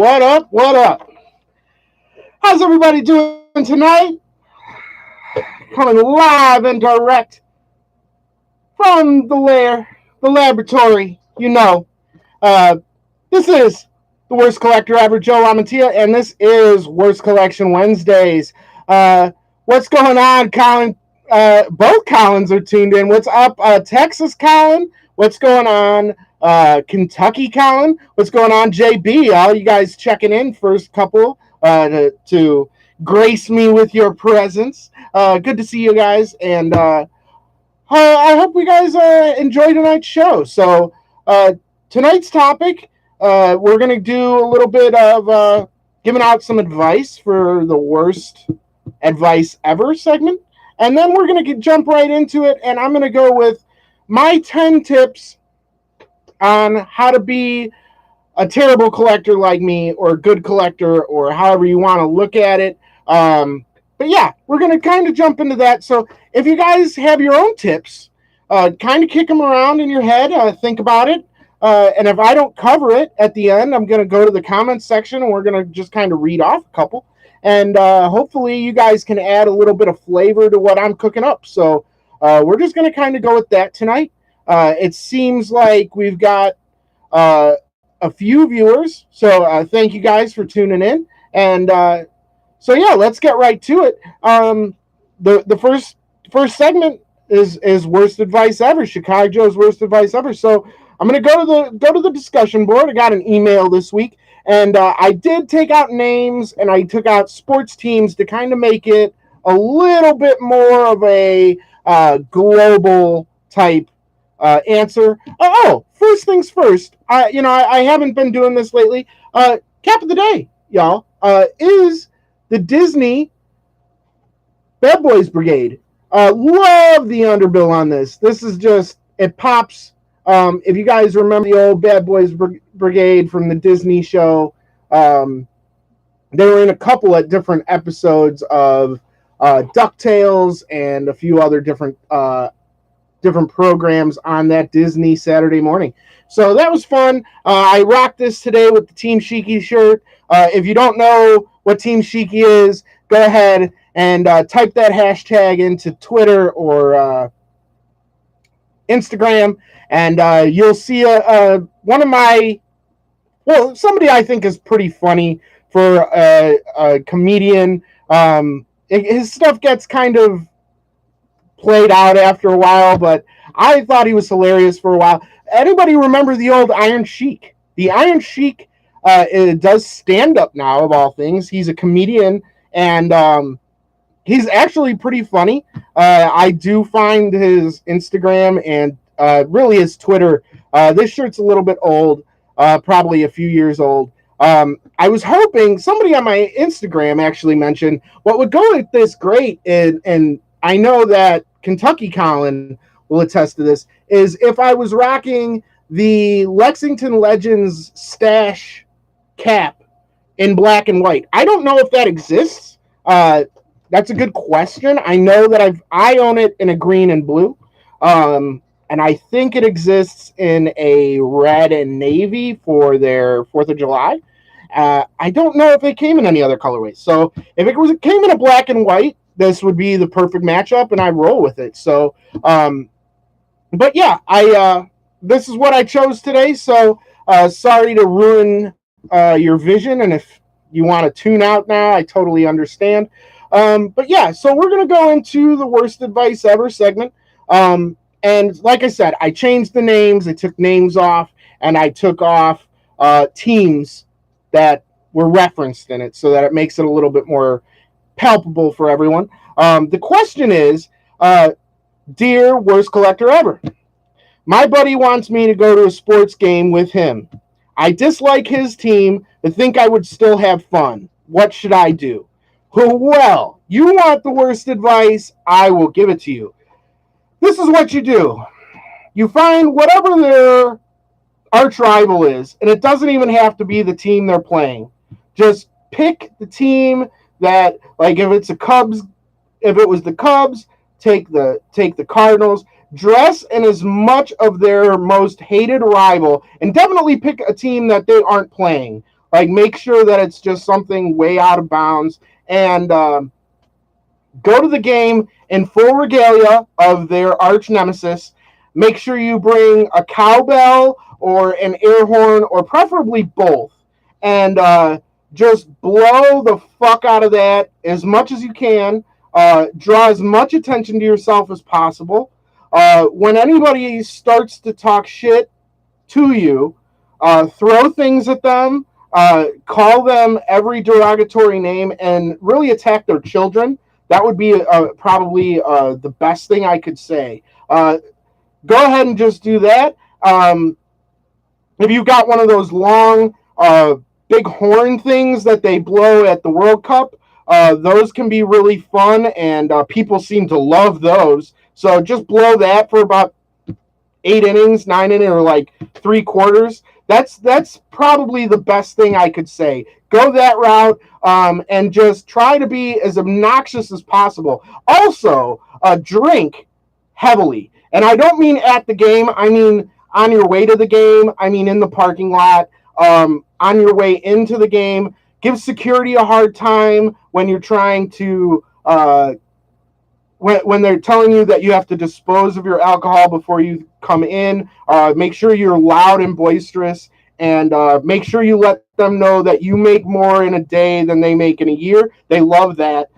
What up? What up? How's everybody doing tonight? Coming live and direct from the laboratory. Uh, this is the Worst Collector Ever, Joe Lamantia, and this is Worst Collection Wednesdays. What's going on, Colin? Both Collins are tuned in. What's up, Texas Colin? What's going on, Kentucky Colin? What's going on, JB? All you guys checking in, first couple to grace me with your presence. Good to see you guys, and I hope you guys enjoy tonight's show. So tonight's topic, we're going to do a little bit of giving out some advice for the worst advice ever segment. And then we're going to jump right into it, and I'm going to go with my 10 tips on how to be a terrible collector like me, or a good collector, or however you want to look at it. But yeah, we're going to kind of jump into that. So if you guys have your own tips, kind of kick them around in your head, think about it. And if I don't cover it at the end, I'm going to go to the comments section, and we're going to just kind of read off a couple. And hopefully you guys can add a little bit of flavor to what I'm cooking up. So we're just going to kind of go with that tonight. It seems like we've got a few viewers. So thank you guys for tuning in. And so, yeah, let's get right to it. The first segment is Worst Advice Ever, Chicago Joe's Worst Advice Ever. So I'm going to go to the discussion board. I got an email this week. And I did take out names, and I took out sports teams to kind of make it a little bit more of a global type answer. First things first. I haven't been doing this lately. Cap of the day, y'all, is the Disney Bad Boys Brigade. Love the underbill on this. This is just, it pops. If you guys remember the old Bad Boys Brigade from the Disney show, they were in a couple of different episodes of DuckTales and a few other different programs on that Disney Saturday morning. So that was fun. I rocked this today with the Team Shiki shirt. If you don't know what Team Shiki is, go ahead and type that hashtag into Twitter or Instagram, and you'll see one of my, somebody I think is pretty funny for a comedian. His stuff gets kind of played out after a while, but I thought he was hilarious for a while. Anybody remember the old Iron Sheik? The Iron Sheik does stand-up now, of all things. He's a comedian, and he's actually pretty funny. I do find his Instagram and really his Twitter. This shirt's a little bit old, probably a few years old. I was hoping somebody on my Instagram actually mentioned what would go with this great, and I know that Kentucky Colin will attest to this, is if I was rocking the Lexington Legends stash cap in black and white. I don't know if that exists. That's a good question. I know that I own it in a green and blue. And I think it exists in a red and navy for their 4th of July. I don't know if it came in any other colorways. So if it came in a black and white, this would be the perfect matchup, and I roll with it. So, but yeah, this is what I chose today. So sorry to ruin your vision, and if you want to tune out now, I totally understand. But yeah, so we're going to go into the Worst Advice Ever segment. And like I said, I changed the names. I took names off, and I took off teams that were referenced in it so that it makes it a little bit more palpable for everyone. The question is, dear Worst Collector Ever, my buddy wants me to go to a sports game with him. I dislike his team, but think I would still have fun. What should I do? Well, you want the worst advice? I will give it to you. This is what you do. You find whatever their arch rival is, and it doesn't even have to be the team they're playing. Just pick the team that, like, if it was the Cubs, take the Cardinals. Dress in as much of their most hated rival, and definitely pick a team that they aren't playing. Like, make sure that it's just something way out of bounds, and go to the game in full regalia of their arch nemesis. Make sure you bring a cowbell or an air horn, or preferably both, and just blow the fuck out of that as much as you can. Draw as much attention to yourself as possible. When anybody starts to talk shit to you, throw things at them, call them every derogatory name, and really attack their children. That would be probably the best thing I could say. Go ahead and just do that. If you've got one of those long, big horn things that they blow at the World Cup, those can be really fun, and people seem to love those. So just blow that for about 8 innings, 9 innings, or like 3/4. That's probably the best thing I could say. Go that route, and just try to be as obnoxious as possible. Also, drink heavily. And I don't mean at the game. I mean on your way to the game. I mean in the parking lot, on your way into the game. Give security a hard time when you're trying to when they're telling you that you have to dispose of your alcohol before you come in. Make sure you're loud and boisterous, and make sure you let them know that you make more in a day than they make in a year. They love that.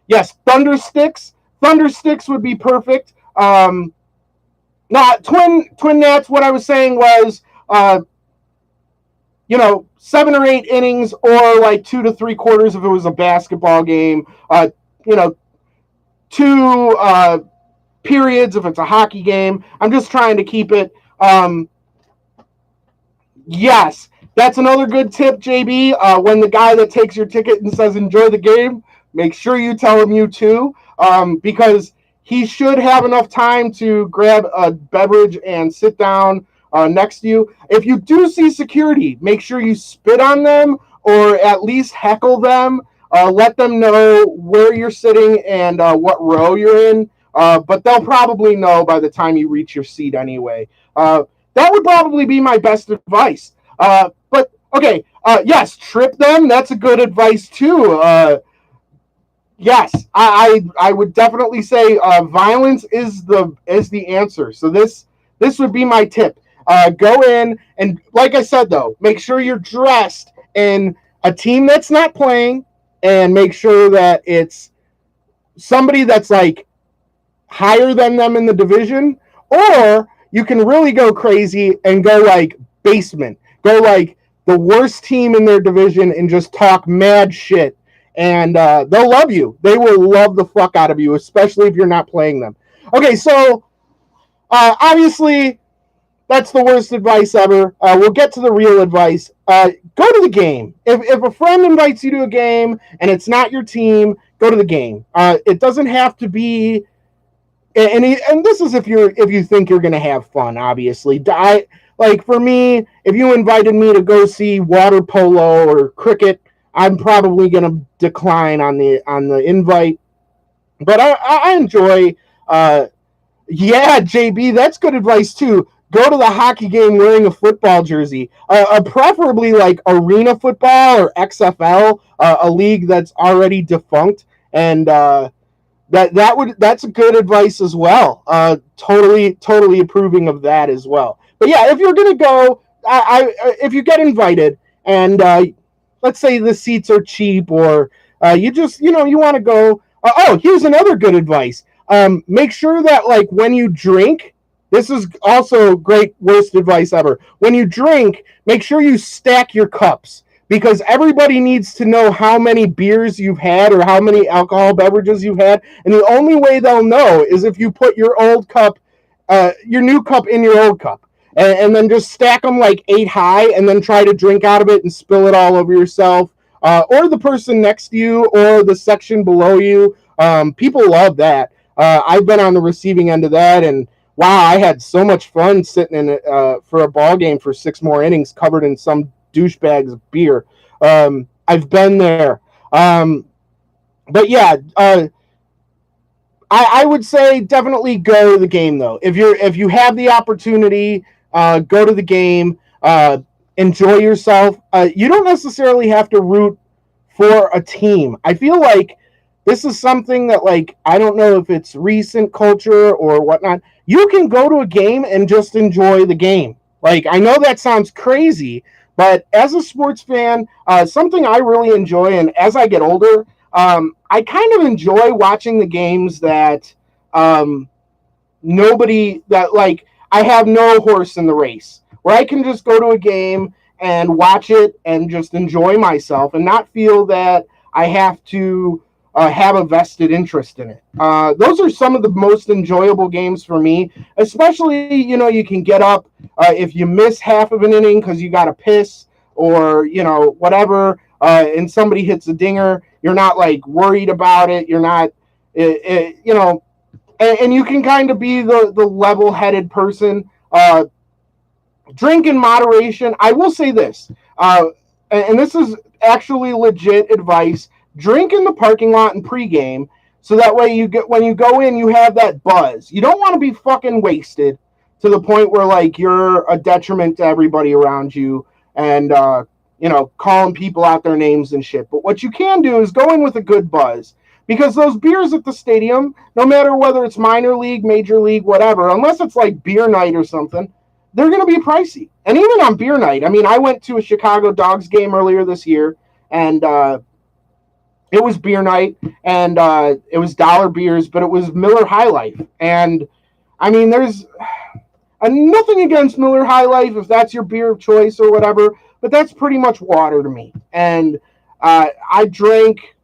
Yes, thunder sticks. Thunder sticks would be perfect. Twin Nats, what I was saying was, 7 or 8 innings, or like 2 to 3/4 if it was a basketball game. 2 periods if it's a hockey game. I'm just trying to keep it. Yes, that's another good tip, JB. When the guy that takes your ticket and says enjoy the game, make sure you tell him you too, because he should have enough time to grab a beverage and sit down next to you. If you do see security, make sure you spit on them, or at least heckle them. Let them know where you're sitting and what row you're in. But they'll probably know by the time you reach your seat anyway. That would probably be my best advice. But okay, yes, trip them. That's a good advice too. Yes, I would definitely say violence is the answer. So this would be my tip. Go in, and like I said though, make sure you're dressed in a team that's not playing, and make sure that it's somebody that's like higher than them in the division, or you can really go crazy and go like basement. Go like the worst team in their division and just talk mad shit. And they'll love you. They will love the fuck out of you, especially if you're not playing them. Okay, so obviously that's the worst advice ever. We'll get to the real advice. Go to the game. If a friend invites you to a game and it's not your team, go to the game. It doesn't have to be. And this is if you think you're gonna have fun. Obviously, like for me, if you invited me to go see water polo or cricket, I'm probably gonna decline on the invite. But I enjoy. Yeah, JB, that's good advice too. Go to the hockey game wearing a football jersey, preferably like arena football or XFL, a league that's already defunct, and that's a good advice as well. Totally approving of that as well. But yeah, if you're gonna go, if you get invited, and let's say the seats are cheap, or you just you want to go. Here's another good advice. Make sure that like when you drink, this is also great worst advice ever. When you drink, make sure you stack your cups, because everybody needs to know how many beers you've had or how many alcohol beverages you've had, and the only way they'll know is if you put your old cup, your new cup in your old cup, and then just stack them like 8 high, and then try to drink out of it and spill it all over yourself, or the person next to you, or the section below you. People love that. I've been on the receiving end of that, and wow, I had so much fun sitting in it for a ball game for 6 more innings, covered in some douchebag's beer. I've been there. But yeah, I would say definitely go to the game though. If you have the opportunity, go to the game. enjoy yourself. You don't necessarily have to root for a team. I feel like this is something that, like, I don't know if it's recent culture or whatnot. You can go to a game and just enjoy the game. Like, I know that sounds crazy, but as a sports fan, something I really enjoy, and as I get older, I kind of enjoy watching the games that um, nobody that like I have no horse in the race, where I can just go to a game and watch it and just enjoy myself and not feel that I have to have a vested interest in it. Those are some of the most enjoyable games for me, especially, you can get up if you miss half of an inning because you got to piss or, whatever, and somebody hits a dinger. You're not like worried about it. You're not, and you can kind of be the level-headed person. Drink in moderation. I will say this, and this is actually legit advice. Drink in the parking lot and pregame, so that way when you go in, you have that buzz. You don't want to be fucking wasted to the point where, like, you're a detriment to everybody around you and calling people out their names and shit. But what you can do is go in with a good buzz. Because those beers at the stadium, no matter whether it's minor league, major league, whatever, unless it's like beer night or something, they're going to be pricey. And even on beer night, I mean, I went to a Chicago Dogs game earlier this year, and it was beer night, and it was dollar beers, but it was Miller High Life. And, I mean, there's nothing against Miller High Life if that's your beer of choice or whatever, but that's pretty much water to me. And I drank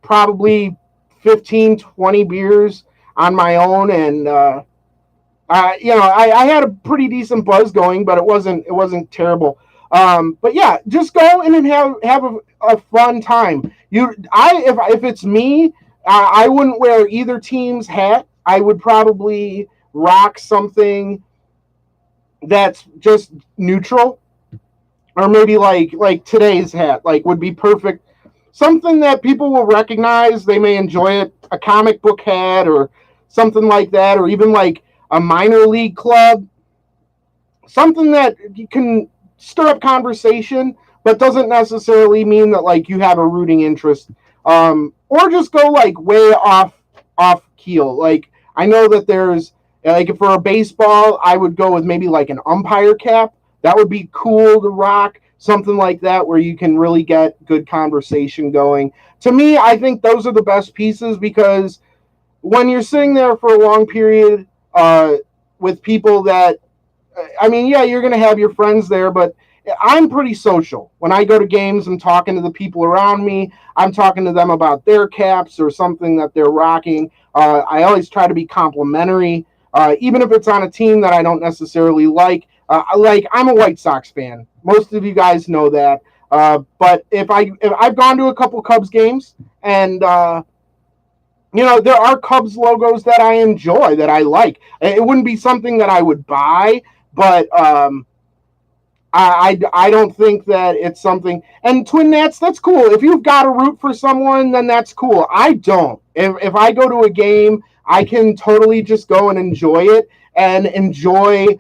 probably 15, 20 beers on my own, and I had a pretty decent buzz going, but it wasn't terrible. But yeah, just go in and have a fun time. If it's me, I wouldn't wear either team's hat. I would probably rock something that's just neutral, or maybe like today's hat, like, would be perfect. Something that people will recognize, they may enjoy it, a comic book hat or something like that, or even like a minor league club, something that you can stir up conversation, but doesn't necessarily mean that, like, you have a rooting interest, or just go like way off keel. Like, I know that there's, like, for a baseball, I would go with maybe like an umpire cap. That would be cool to rock. Something like that where you can really get good conversation going. To me, I think those are the best pieces, because when you're sitting there for a long period with people that, I mean, yeah, you're going to have your friends there, but I'm pretty social. When I go to games, I'm talking to the people around me. I'm talking to them about their caps or something that they're rocking. I always try to be complimentary, even if it's on a team that I don't necessarily like. I'm a White Sox fan. Most of you guys know that. But if I've gone to a couple Cubs games, and there are Cubs logos that I enjoy, that I like. It wouldn't be something that I would buy, but I don't think that it's something. And Twin Nats, that's cool. If you've got to root for someone, then that's cool. I don't. If I go to a game, I can totally just go and enjoy it and enjoy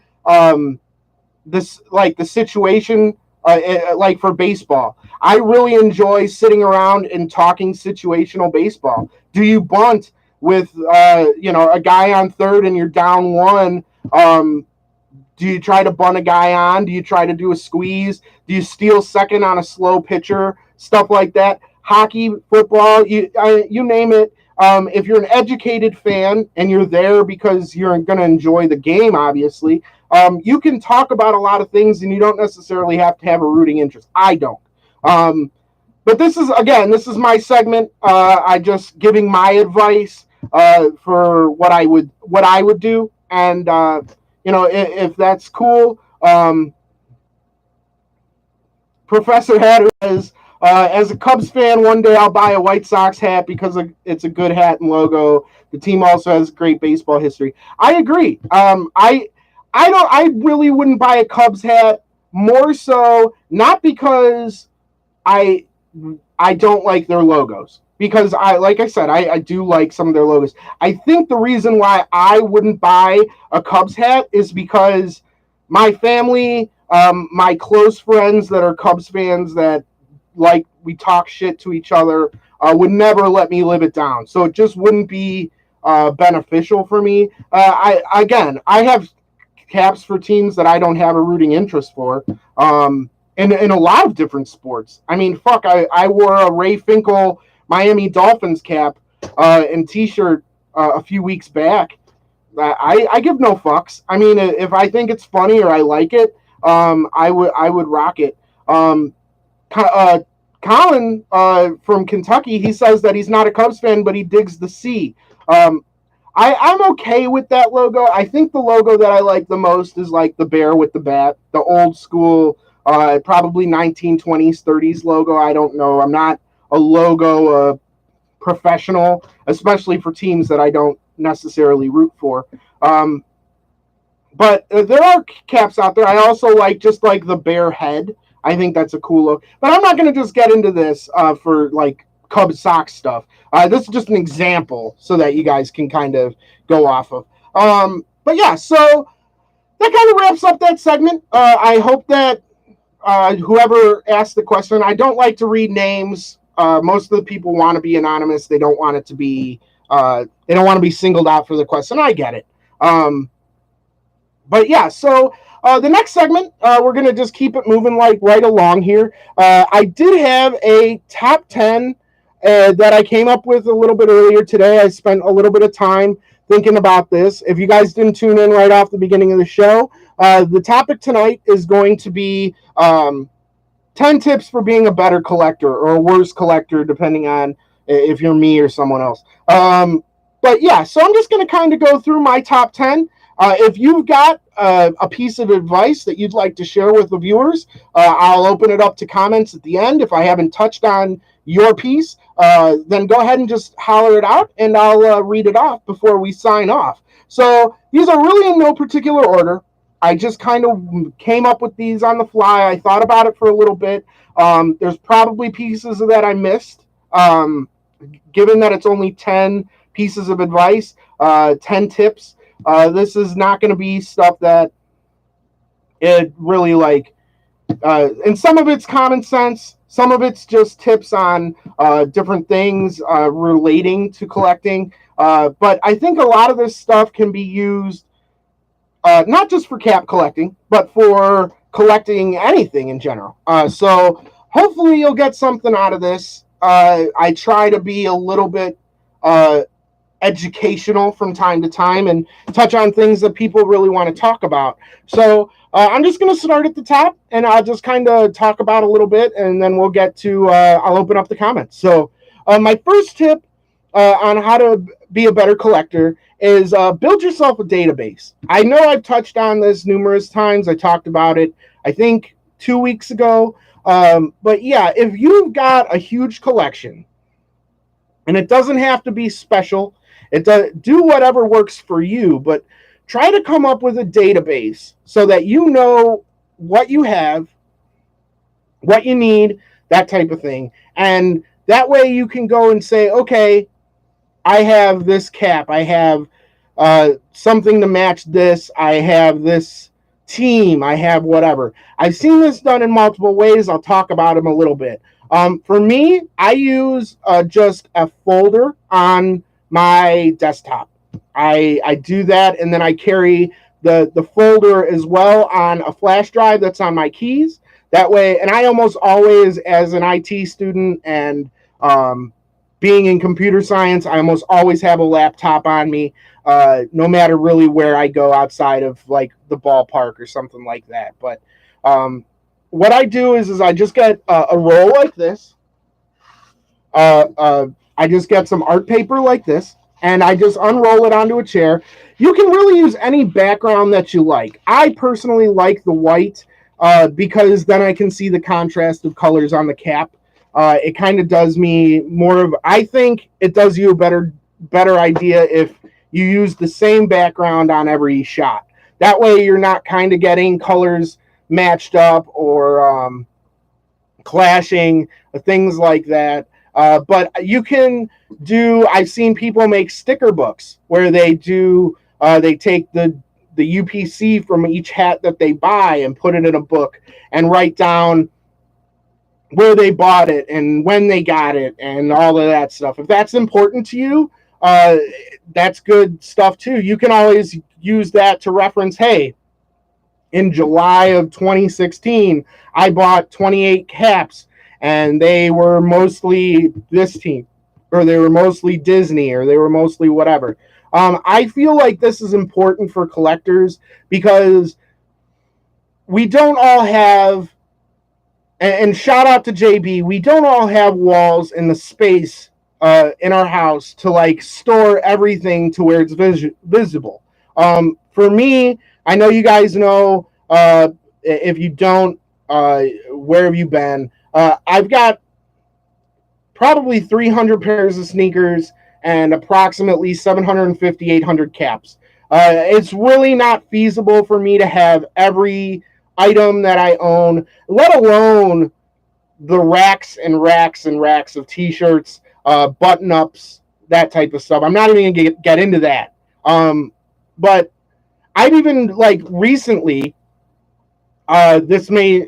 the situation, like for baseball. I really enjoy sitting around and talking situational baseball. Do you bunt with a guy on third and you're down one? Do you try to bunt a guy on? Do you try to do a squeeze? Do you steal second on a slow pitcher? Stuff like that. Hockey, football, you name it. If you're an educated fan and you're there because you're going to enjoy the game, obviously, you can talk about a lot of things, and you don't necessarily have to have a rooting interest. I don't. But this is my segment. I just giving my advice for what I would do, and if that's cool. Professor Hatter says, as a Cubs fan, one day I'll buy a White Sox hat because it's a good hat and logo. The team also has great baseball history. I agree. I really wouldn't buy a Cubs hat, more so not because I don't like their logos, because like I said, I do like some of their logos. I think the reason why I wouldn't buy a Cubs hat is because my family, my close friends that are Cubs fans that like we talk shit to each other would never let me live it down. So it just wouldn't be beneficial for me. I have caps for teams that I don't have a rooting interest for. In a lot of different sports. I mean, fuck, I wore a Ray Finkel Miami Dolphins cap and T-shirt a few weeks back. I give no fucks. I mean, if I think it's funny or I like it, I would rock it. Colin from Kentucky, he says that he's not a Cubs fan, but he digs the C. I'm okay with that logo. I think the logo that I like the most is like the bear with the bat, the old school, probably 1920s, 30s logo. I don't know. I'm not a logo professional, especially for teams that I don't necessarily root for. But there are caps out there. I also like just like the bear head. I think that's a cool look. But I'm not going to just get into this for like Cubs Sox stuff. This is just an example so that you guys can kind of go off of. But yeah, so that kind of wraps up that segment. I hope that whoever asked the question, I don't like to read names. Most of the people want to be anonymous. They don't want it to be, they don't want to be singled out for the question. I get it. But yeah, so the next segment, we're going to just keep it moving like right along here. I did have a top 10 that I came up with a little bit earlier today. I spent a little bit of time thinking about this. If you guys didn't tune in right off the beginning of the show, the topic tonight is going to be 10 tips for being a better collector or a worse collector, depending on if you're me or someone else. But yeah, so I'm just going to kind of go through my top 10. If you've got a piece of advice that you'd like to share with the viewers, I'll open it up to comments at the end. If I haven't touched on your piece, then go ahead and just holler it out, and I'll read it off before we sign off. So these are really in no particular order. I just kind of came up with these on the fly. I thought about it for a little bit. There's probably pieces of that I missed. Given that it's only 10 pieces of advice, 10 tips, this is not going to be stuff that it really like, and some of it's common sense. Some of it's just tips on different things relating to collecting. But I think a lot of this stuff can be used not just for cap collecting, but for collecting anything in general. So hopefully you'll get something out of this. I try to be a little bit educational from time to time and touch on things that people really want to talk about. So I'm just going to start at the top, and I'll just kind of talk about a little bit, and then we'll get to, I'll open up the comments. So my first tip on how to be a better collector is build yourself a database. I know I've touched on this numerous times. I talked about it, I think, 2 weeks ago. But yeah, if you've got a huge collection, and it doesn't have to be special, do whatever works for you, but try to come up with a database so that you know what you have, what you need, that type of thing. And that way you can go and say, okay, I have this cap, I have something to match this, I have this team, I have whatever. I've seen this done in multiple ways. I'll talk about them a little bit. For me, I use just a folder on my desktop. I do that, and then I carry the folder as well on a flash drive that's on my keys. That way, and I almost always, as an IT student and being in computer science, I almost always have a laptop on me, no matter really where I go outside of like the ballpark or something like that. But what I do is I just get a roll like this. I just get some art paper like this, and I just unroll it onto a chair. You can really use any background that you like. I personally like the white because then I can see the contrast of colors on the cap. It kind of does me more of, I think it does you a better idea if you use the same background on every shot. That way you're not kind of getting colors matched up or clashing, things like that. But you can do, I've seen people make sticker books where they do, they take the the UPC from each hat that they buy and put it in a book and write down where they bought it and when they got it and all of that stuff. If that's important to you, that's good stuff too. You can always use that to reference, hey, in July of 2016, I bought 28 caps and they were mostly this team, or they were mostly Disney, or they were mostly whatever. I feel like this is important for collectors because we don't all have, and shout out to JB, we don't all have walls in the space in our house to like store everything to where it's visible. For me, I know you guys know, if you don't, where have you been? I've got probably 300 pairs of sneakers and approximately 750, 800 caps. It's really not feasible for me to have every item that I own, let alone the racks and racks and racks of t-shirts, button-ups, that type of stuff. I'm not even going to get into that. But I've even, like, recently, this may,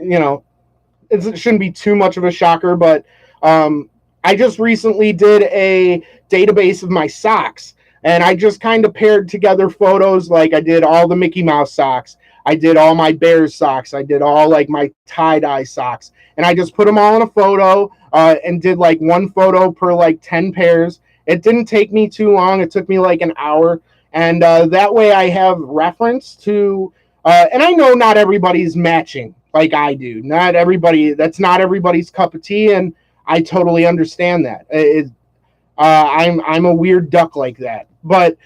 it shouldn't be too much of a shocker, but I just recently did a database of my socks, and I just kind of paired together photos. Like, I did all the Mickey Mouse socks, I did all my Bears socks, I did all like my tie-dye socks, and I just put them all in a photo, and did like one photo per like 10 pairs. It didn't take me too long. It took me like an hour, and that way I have reference to, and I know not everybody's matching like I do. Not everybody, that's not everybody's cup of tea, and I totally understand that. I'm a weird duck like that. But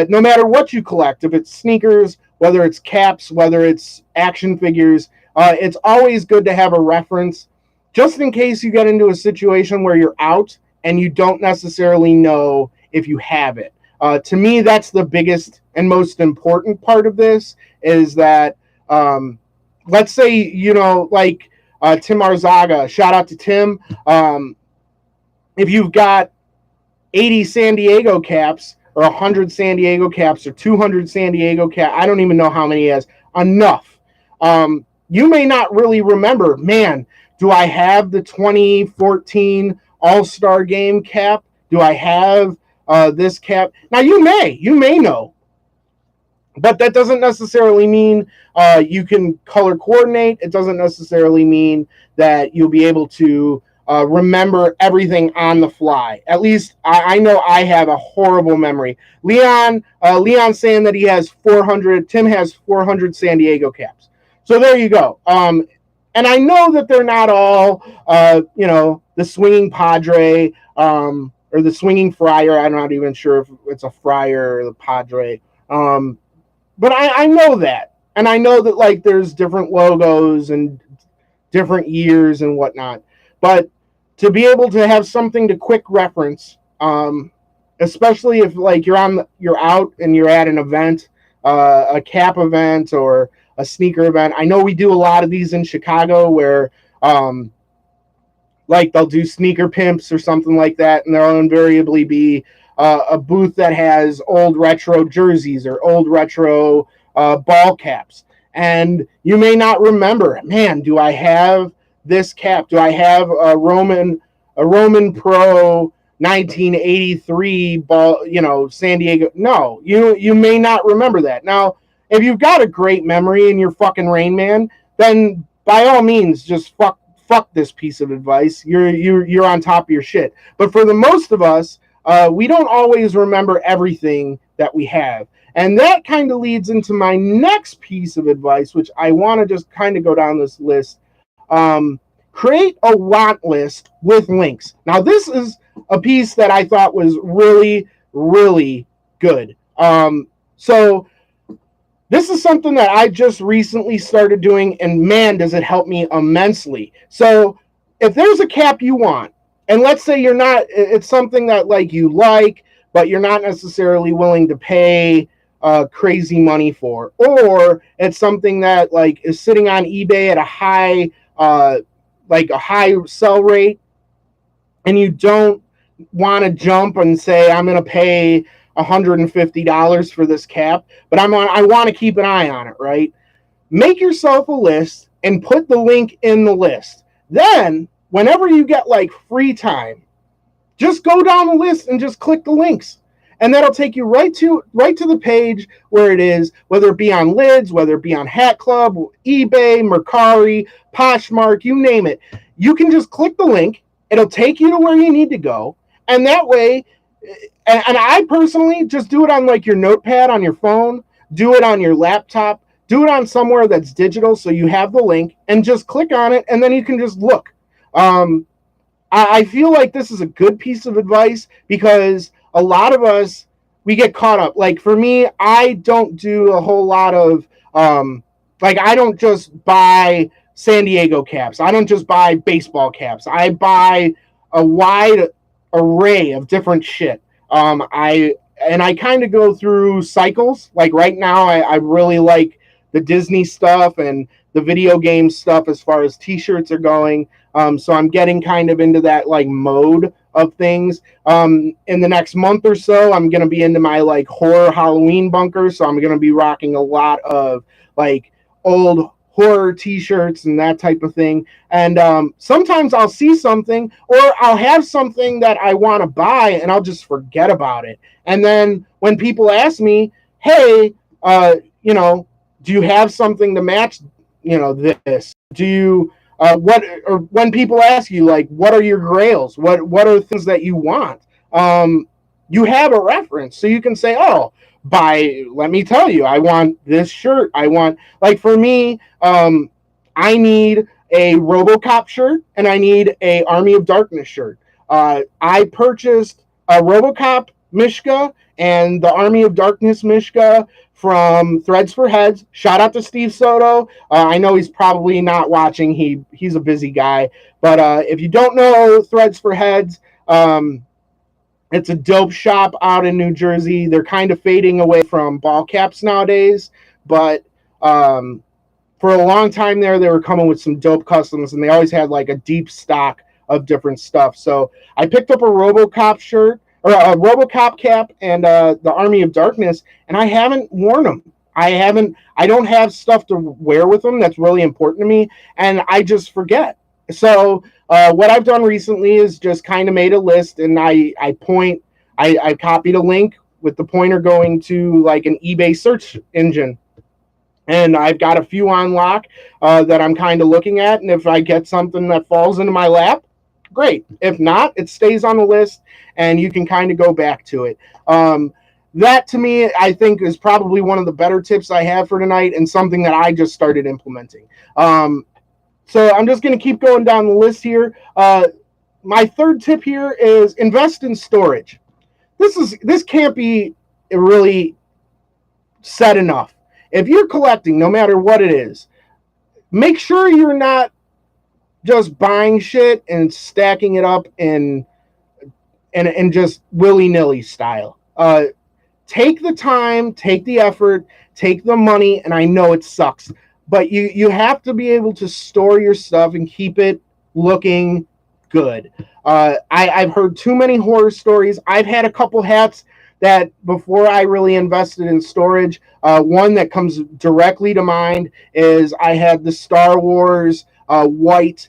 no matter what you collect, if it's sneakers, whether it's caps, whether it's action figures, it's always good to have a reference, just in case you get into a situation where you're out and you don't necessarily know if you have it. To me, that's the biggest and most important part of this, is that, let's say, like, Tim Arzaga, shout out to Tim. If you've got 80 San Diego caps, or 100 San Diego caps, or 200 San Diego caps, I don't even know how many he has, enough. You may not really remember, man, do I have the 2014 All-Star Game cap? Do I have this cap? Now, you may know, but that doesn't necessarily mean you can color coordinate. It doesn't necessarily mean that you'll be able to remember everything on the fly. At least I know I have a horrible memory. Leon saying that he has 400. Tim has 400 San Diego caps. So there you go. And I know that they're not all, the swinging Padre, or the swinging Friar. I'm not even sure if it's a Friar or the Padre. But I know that. And I know that, like, there's different logos and different years and whatnot. But to be able to have something to quick reference, especially if, like, you're out and you're at an event, a cap event or a sneaker event. I know we do a lot of these in Chicago where, like, they'll do sneaker pimps or something like that, and there'll invariably be a booth that has old retro jerseys or old retro ball caps. And you may not remember, man, do I have this cap? Do I have a Roman Pro 1983 ball, San Diego? No, you may not remember that. Now, if you've got a great memory and you're fucking Rain Man, then by all means, just fuck this piece of advice. You're on top of your shit. But for the most of us, we don't always remember everything that we have. And that kind of leads into my next piece of advice, which I want to just kind of go down this list. Create a want list with links. Now, this is a piece that I thought was really, really good. So this is something that I just recently started doing, and man, does it help me immensely. So if there's a cap you want, and let's say it's something that, like, you like, but you're not necessarily willing to pay crazy money for, or it's something that, like, is sitting on eBay at a high sell rate, and you don't want to jump and say, I'm going to pay $150 for this cap, but I want to keep an eye on it, right? Make yourself a list and put the link in the list. Then, whenever you get like free time, just go down the list and just click the links. And that'll take you right to the page where it is, whether it be on Lids, whether it be on Hat Club, eBay, Mercari, Poshmark, you name it. You can just click the link. It'll take you to where you need to go. And that way, and I personally just do it on like your notepad on your phone, do it on your laptop, do it on somewhere that's digital so you have the link, and just click on it, and then you can just look. I feel like this is a good piece of advice because a lot of us, we get caught up. Like for me, I don't do a whole lot of, I don't just buy San Diego caps. I don't just buy baseball caps. I buy a wide array of different shit. I kind of go through cycles. Like right now, I really like the Disney stuff and the video game stuff as far as t-shirts are going. So I'm getting kind of into that like mode of things. In the next month or so, I'm going to be into my like horror Halloween bunker. So I'm going to be rocking a lot of like old horror t-shirts and that type of thing. And sometimes I'll see something or I'll have something that I want to buy and I'll just forget about it. And then when people ask me, hey, do you have something to match, this? Do you, or when people ask you, like, what are your grails? What are things that you want? You have a reference. So you can say, let me tell you, I want this shirt. I want, like, for me, I need a RoboCop shirt and I need a Army of Darkness shirt. I purchased a RoboCop Mishka and the Army of Darkness Mishka from Threads for Heads. Shout out to Steve Soto. I know he's probably not watching. He's a busy guy. But if you don't know Threads for Heads, it's a dope shop out in New Jersey. They're kind of fading away from ball caps nowadays. But for a long time there, they were coming with some dope customs. And they always had like a deep stock of different stuff. So I picked up a RoboCop shirt. Or a RoboCop cap and the Army of Darkness, and I haven't worn them. I don't have stuff to wear with them that's really important to me, and I just forget. So what I've done recently is just kind of made a list, and I copied a link with the pointer going to like an eBay search engine. And I've got a few on lock that I'm kind of looking at, and if I get something that falls into my lap, great. If not, it stays on the list and you can kind of go back to it. That to me, I think is probably one of the better tips I have for tonight and something that I just started implementing. So I'm just going to keep going down the list here. My third tip here is invest in storage. This can't be really said enough. If you're collecting, no matter what it is, make sure you're not just buying shit and stacking it up and just willy-nilly style. Take the time, take the effort, take the money, and I know it sucks, but you have to be able to store your stuff and keep it looking good. I've heard too many horror stories. I've had a couple hats that before I really invested in storage, one that comes directly to mind is I had the Star Wars white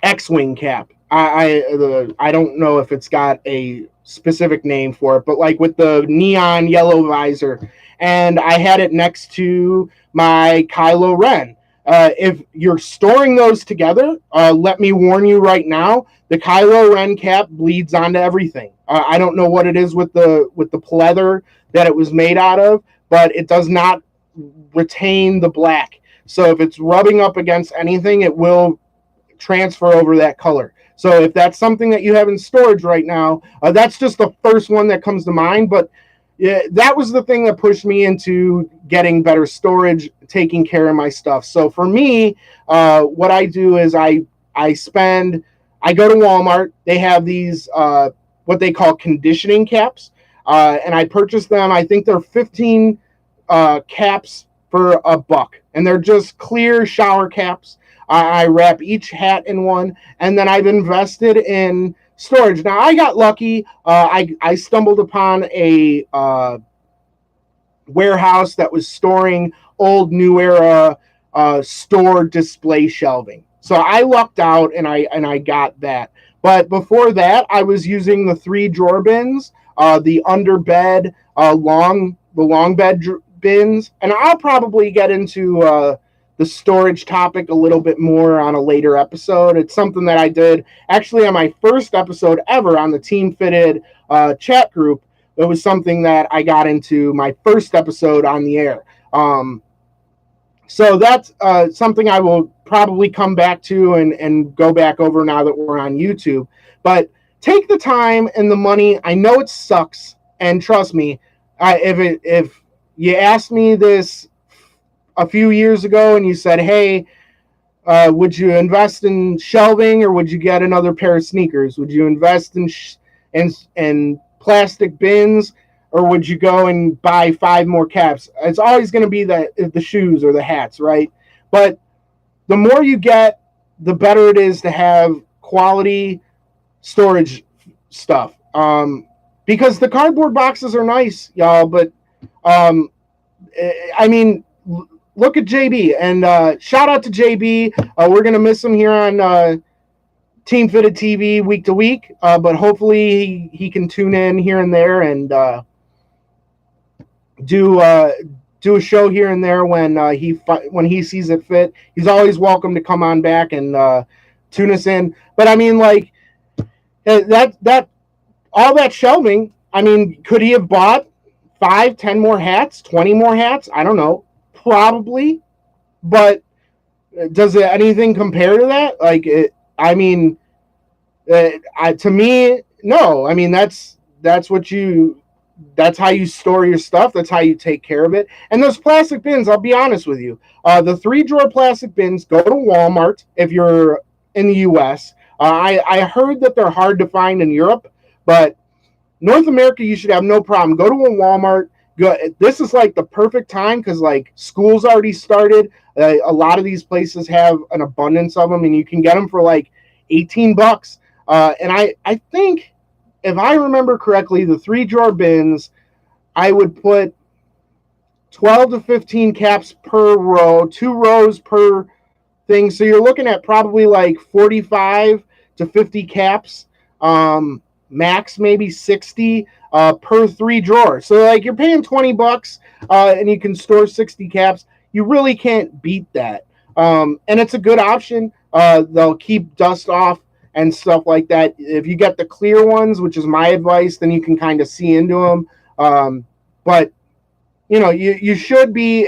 X-Wing cap. I don't know if it's got a specific name for it, but like with the neon yellow visor, and I had it next to my Kylo Ren. If you're storing those together, let me warn you right now, the Kylo Ren cap bleeds onto everything. I don't know what it is with the pleather that it was made out of, but it does not retain the black. So if it's rubbing up against anything, it will transfer over that color. So if that's something that you have in storage right now, that's just the first one that comes to mind. But yeah, that was the thing that pushed me into getting better storage, taking care of my stuff. So for me, what I do is I go to Walmart. They have these what they call conditioning caps, and I purchase them. I think they're 15 caps for $1, and they're just clear shower caps. I wrap each hat in one, and then I've invested in storage. Now, I got lucky. I stumbled upon a warehouse that was storing old New Era store display shelving. So I lucked out and I got that. But before that, I was using the 3 drawer bins, the under bed the long bed bins, and I'll probably get into the storage topic a little bit more on a later episode. It's something that I did actually on my first episode ever on the Team Fitted chat group. It was something that I got into my first episode on the air. So that's something I will probably come back to and go back over now that we're on YouTube. But take the time and the money. I know it sucks, and trust me, if you asked me this a few years ago and you said, "Hey, would you invest in shelving or would you get another pair of sneakers? Would you invest in plastic bins, or would you go and buy 5 more caps?" It's always going to be the shoes or the hats, right? But the more you get, the better it is to have quality storage stuff. Because the cardboard boxes are nice, y'all, but I mean, look at JB, and shout out to JB. We're going to miss him here on Team Fitted TV week to week, but hopefully he can tune in here and there and do a show here and there when he sees it fit. He's always welcome to come on back and tune us in. But I mean, like that all that shelving. I mean, could he have bought 5, 10 more hats, 20 more hats? I don't know, probably. But does it anything compare to that? Like, I mean, to me, no. I mean, that's how you store your stuff. That's how you take care of it. And those plastic bins, I'll be honest with you, the 3-drawer plastic bins, go to Walmart if you're in the U.S. I heard that they're hard to find in Europe, but North America, you should have no problem. Go to a Walmart. This is like the perfect time because like school's already started. A lot of these places have an abundance of them, and you can get them for like $18. And I think, if I remember correctly, the 3-drawer bins, I would put 12 to 15 caps per row, 2 rows per thing. So you're looking at probably like 45 to 50 caps, max maybe 60 per 3 drawer. So like you're paying $20 and you can store 60 caps. You really can't beat that. And it's a good option. They'll keep dust off and stuff like that. If you get the clear ones, which is my advice, then you can kind of see into them. But you know, you should be,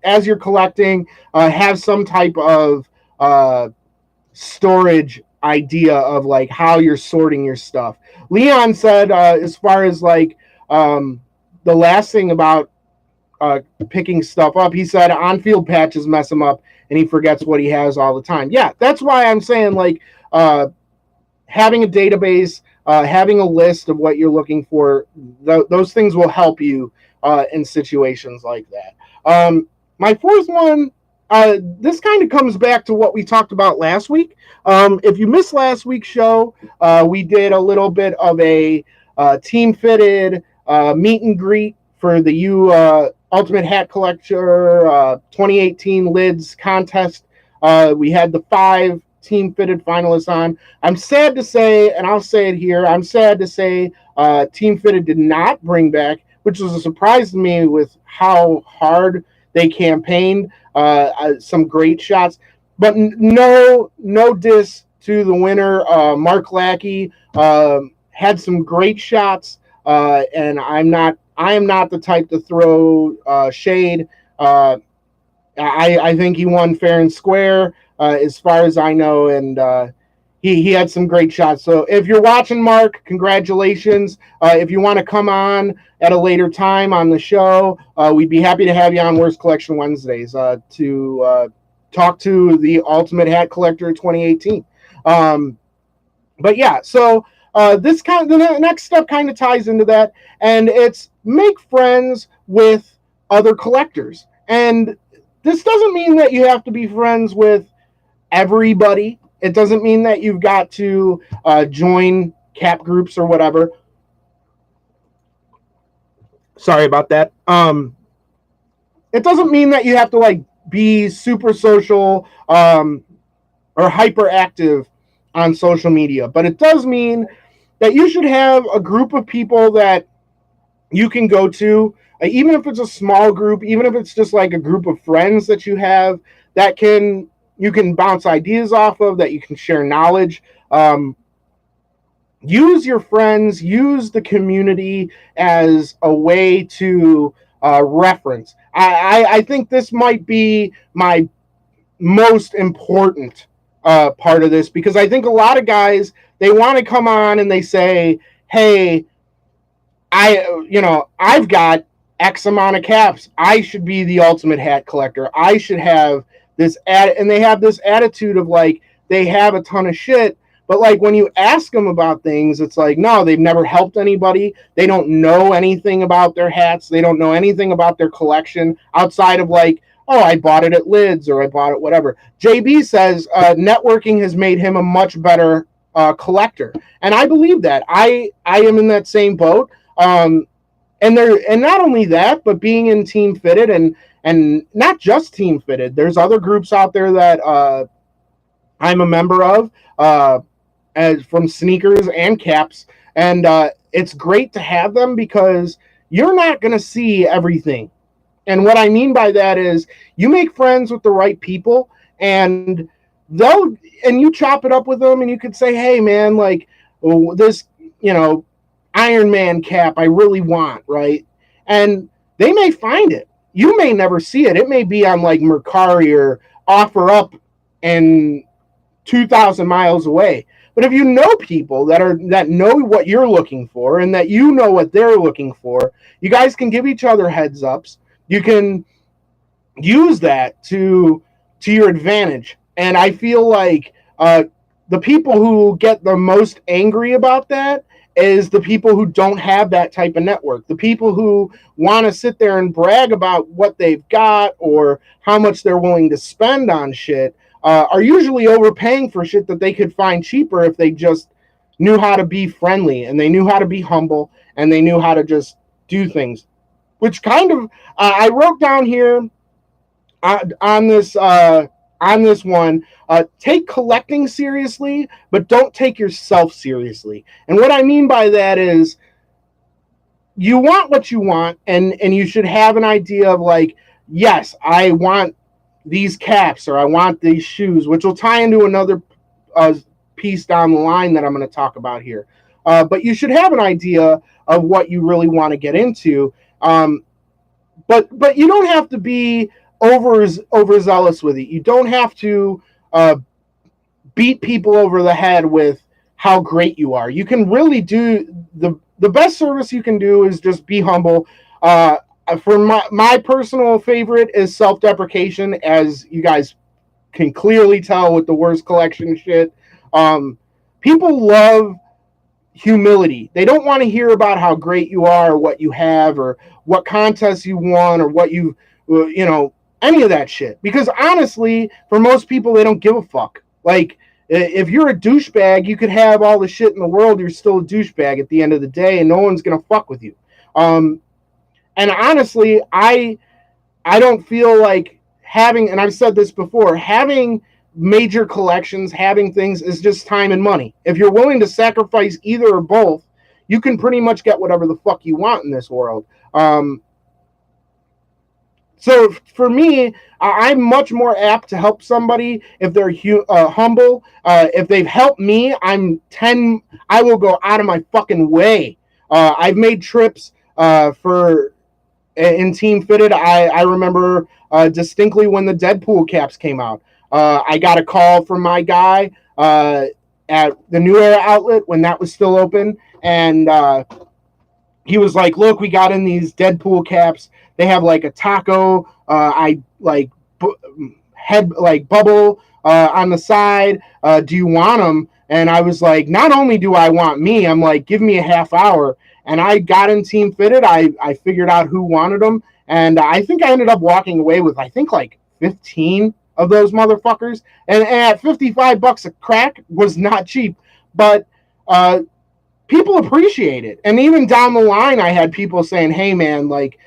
as you're collecting, have some type of storage idea of like how you're sorting your stuff. Leon said, as far as like the last thing about picking stuff up, he said on-field patches mess him up and he forgets what he has all the time. Yeah, that's why I'm saying like having a database, having a list of what you're looking for, those things will help you in situations like that. My fourth one, this kind of comes back to what we talked about last week. If you missed last week's show, we did a little bit of a Team Fitted meet and greet for the Ultimate Hat Collector 2018 Lids contest. We had the 5 Team Fitted finalists on. I'm sad to say, and I'll say it here, I'm sad to say Team Fitted did not bring back, which was a surprise to me with how hard they campaigned. Some great shots, but no diss to the winner. Mark Lackey had some great shots, and I am not the type to throw shade. I think he won fair and square, as far as I know, and he had some great shots. So if you're watching, Mark, congratulations. If you want to come on at a later time on the show, we'd be happy to have you on Worst Collection Wednesdays to talk to the Ultimate Hat Collector 2018. But yeah, so the next step kind of ties into that, and it's make friends with other collectors. And this doesn't mean that you have to be friends with everybody. It doesn't mean that you've got to join cap groups or whatever. Sorry about that. It doesn't mean that you have to like be super social or hyperactive on social media, but it does mean that you should have a group of people that you can go to, even if it's a small group, even if it's just like a group of friends that you have that you can bounce ideas off of, that you can share knowledge. Use your friends, use the community as a way to reference. I think this might be my most important part of this, because I think a lot of guys, they want to come on and they say, hey, I've got X amount of caps. I should be the ultimate hat collector. I should have this and they have this attitude of like they have a ton of shit, but like when you ask them about things, it's like, no, they've never helped anybody. They don't know anything about their hats. They don't know anything about their collection outside of like, oh, I bought it at Lids or I bought it whatever. JB says networking has made him a much better collector, and I believe that. I am in that same boat. And not only that, but being in Team Fitted and not just Team Fitted. There's other groups out there that I'm a member of, as from sneakers and caps, and it's great to have them because you're not going to see everything. And what I mean by that is you make friends with the right people, and you chop it up with them, and you could say, hey man, like this, Iron Man cap I really want, right? And they may find it. You may never see it. It may be on like Mercari or OfferUp and 2,000 miles away. But if you know people that know what you're looking for and that you know what they're looking for, you guys can give each other heads ups. You can use that to your advantage. And I feel like the people who get the most angry about that is the people who don't have that type of network. The people who want to sit there and brag about what they've got or how much they're willing to spend on shit are usually overpaying for shit that they could find cheaper if they just knew how to be friendly and they knew how to be humble and they knew how to just do things. Which kind of I wrote down here on this one, take collecting seriously, but don't take yourself seriously. And what I mean by that is you want what you want, and you should have an idea of like, yes, I want these caps or I want these shoes, which will tie into another piece down the line that I'm going to talk about here. But you should have an idea of what you really want to get into. But you don't have to be overzealous with it. You don't have to beat people over the head with how great you are. You can really do the best service you can do is just be humble. For my personal favorite is self-deprecation, as you guys can clearly tell with the worst collection shit. People love humility. They don't want to hear about how great you are or what you have or what contests you won or what you any of that shit. Because honestly, for most people, they don't give a fuck. Like, if you're a douchebag, you could have all the shit in the world, you're still a douchebag at the end of the day, and no one's gonna fuck with you. And honestly, I don't feel like having, and I've said this before, having major collections, having things is just time and money. If you're willing to sacrifice either or both, you can pretty much get whatever the fuck you want in this world. So for me, I'm much more apt to help somebody if they're humble. If they've helped me, I will go out of my fucking way. I've made trips in Team Fitted. I remember distinctly when the Deadpool caps came out. I got a call from my guy at the New Era outlet when that was still open, and he was like, look, we got in these Deadpool caps. They have like a taco, head like bubble on the side. Do you want them? And I was like, not only do I want me, I'm like, give me a half hour. And I got in Team Fitted. I figured out who wanted them. And I think I ended up walking away with, I think, like 15 of those motherfuckers. And at $55 a crack was not cheap. But people appreciate it. And even down the line, I had people saying, "Hey, man, like,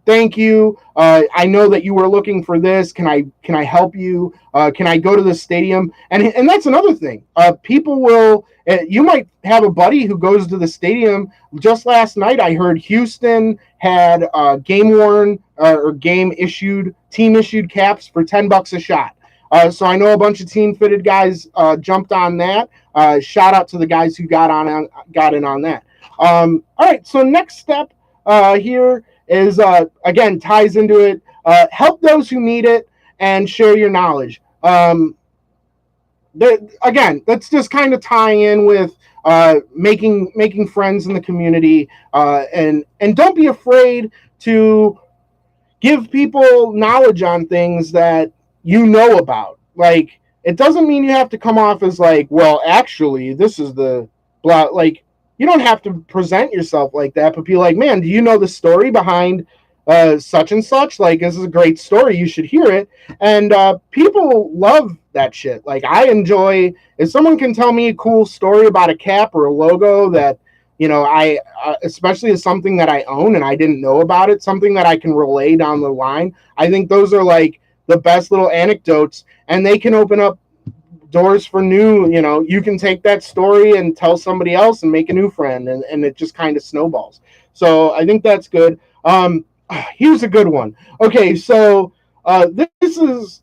thank you. I know that you were looking for this. Can I help you? Can I go to the stadium?" And that's another thing. People will. You might have a buddy who goes to the stadium. Just last night, I heard Houston had game worn or team issued caps for $10 a shot. So I know a bunch of team fitted guys jumped on that. Shout out to the guys who got in on that. All right, so next step here is again ties into it. Help those who need it and share your knowledge. Again, that's just kind of tying in with making friends in the community, and don't be afraid to give people knowledge on things that you know about. Like, it doesn't mean you have to come off as like, well, actually, this is the blah. Like, you don't have to present yourself like that, but be like, man, do you know the story behind such and such? Like, this is a great story. You should hear it. And people love that shit. Like, I enjoy, if someone can tell me a cool story about a cap or a logo that, you know, I especially as something that I own and I didn't know about it, something that I can relay down the line. I think those are like the best little anecdotes, and they can open up doors for new, you know, you can take that story and tell somebody else and make a new friend, and it just kind of snowballs. So I think that's good. Here's a good one. Okay, so this is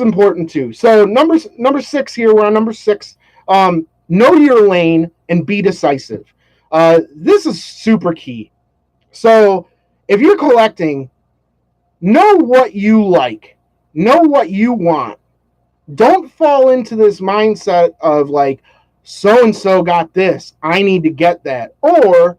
important too. So number 6 here, we're on number 6. Know your lane and be decisive. This is super key. So if you're collecting, know what you like, know what you want. Don't fall into this mindset of like, so-and-so got this, I need to get that. Or,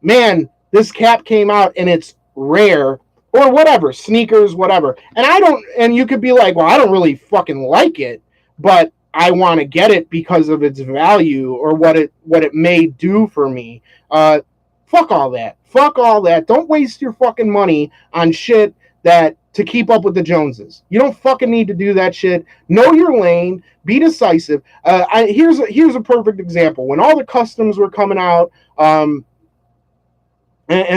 man, this cap came out and it's rare, or whatever, sneakers, whatever. And you could be like, well, I don't really fucking like it, but I want to get it because of its value or what it may do for me. Fuck all that. Fuck all that. Don't waste your fucking money on shit that to keep up with the Joneses. You don't fucking need to do that shit. Know your lane. Be decisive. Here's a perfect example. When all the customs were coming out, and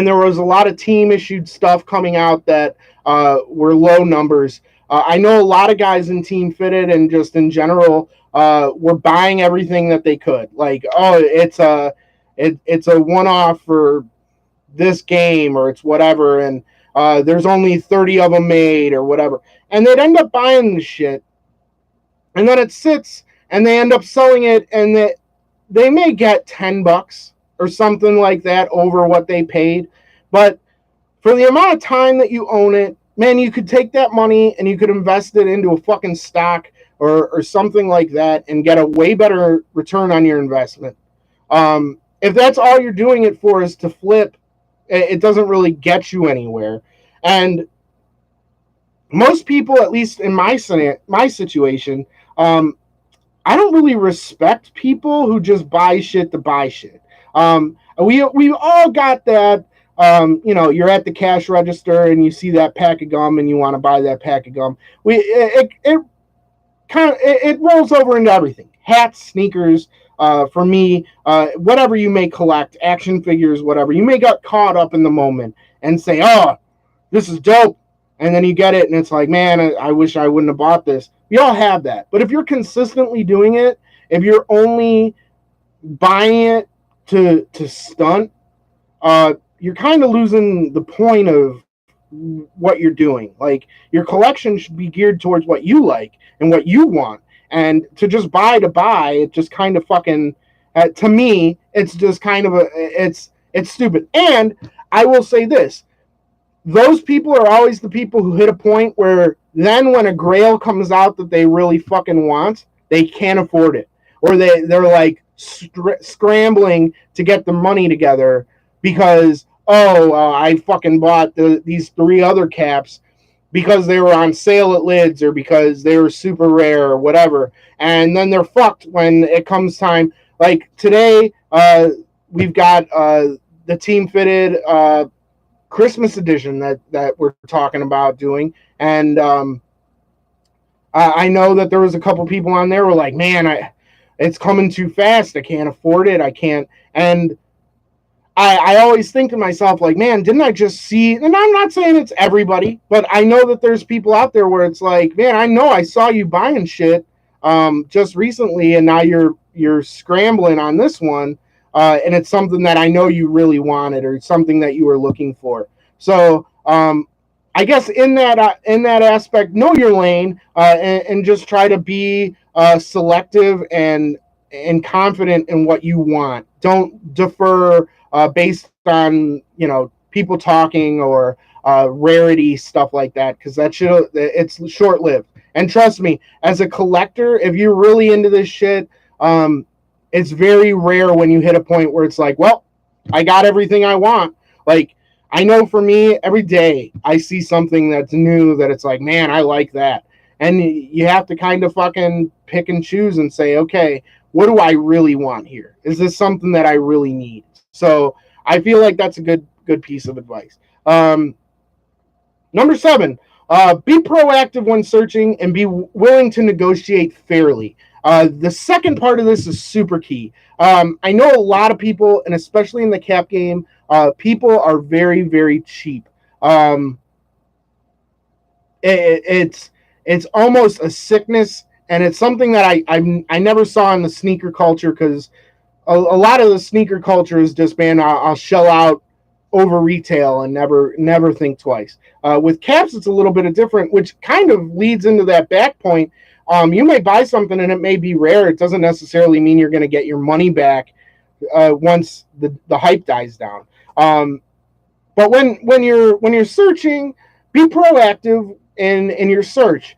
there was a lot of team issued stuff coming out that were low numbers. I know a lot of guys in Team Fitted and just in general were buying everything that they could. Like, oh, it's a one-off for this game, or it's whatever, and there's only 30 of them made or whatever. And they'd end up buying the shit, and then it sits, and they end up selling it, and they may get $10 or something like that over what they paid. But for the amount of time that you own it, man, you could take that money and you could invest it into a fucking stock or something like that and get a way better return on your investment. If that's all you're doing it for is to flip, it doesn't really get you anywhere. And most people, at least in my situation, I don't really respect people who just buy shit to buy shit. We all got that. You know, you're at the cash register and you see that pack of gum and you want to buy that pack of gum. It rolls over into everything. Hats, sneakers, for me, whatever you may collect, action figures, whatever. You may get caught up in the moment and say, oh, this is dope. And then you get it and it's like, man, I wish I wouldn't have bought this. We all have that. But if you're consistently doing it, if you're only buying it to stunt, you're kind of losing the point of what you're doing. Like, your collection should be geared towards what you like and what you want. And to just buy, it just kind of fucking, to me, it's just kind of it's stupid. And I will say this, those people are always the people who hit a point where then when a grail comes out that they really fucking want, they can't afford it. Or they're like scrambling to get the money together because, I fucking bought these 3 other caps because they were on sale at Lids or because they were super rare or whatever. And then they're fucked when it comes time. Like today, we've got the Team Fitted Christmas edition that we're talking about doing. And I know that there was a couple people on there who were like, man, it's coming too fast. I can't afford it. I can't. And I always think to myself, like, man, didn't I just see? And I'm not saying it's everybody, but I know that there's people out there where it's like, man, I know I saw you buying shit just recently, and now you're scrambling on this one, and it's something that I know you really wanted or something that you were looking for. So I guess in that aspect, know your lane, and just try to be selective and confident in what you want. Don't defer based on people talking or rarity stuff like that, because it's short lived. And trust me, as a collector, if you're really into this shit, it's very rare when you hit a point where it's like, well, I got everything I want. Like, I know for me, every day I see something that's new that it's like, man, I like that. And you have to kind of fucking pick and choose and say, okay, what do I really want here? Is this something that I really need? So I feel like that's a good piece of advice. Number 7, be proactive when searching and be willing to negotiate fairly. The second part of this is super key. I know a lot of people, and especially in the cap game, people are very, very cheap. It's almost a sickness, and it's something that I never saw in the sneaker culture, because a lot of the sneaker culture is just, man, I'll shell out over retail and never think twice. With caps, it's a little bit of different, which kind of leads into that back point. You may buy something and it may be rare. It doesn't necessarily mean you're going to get your money back once the hype dies down. But when you're searching, be proactive in your search.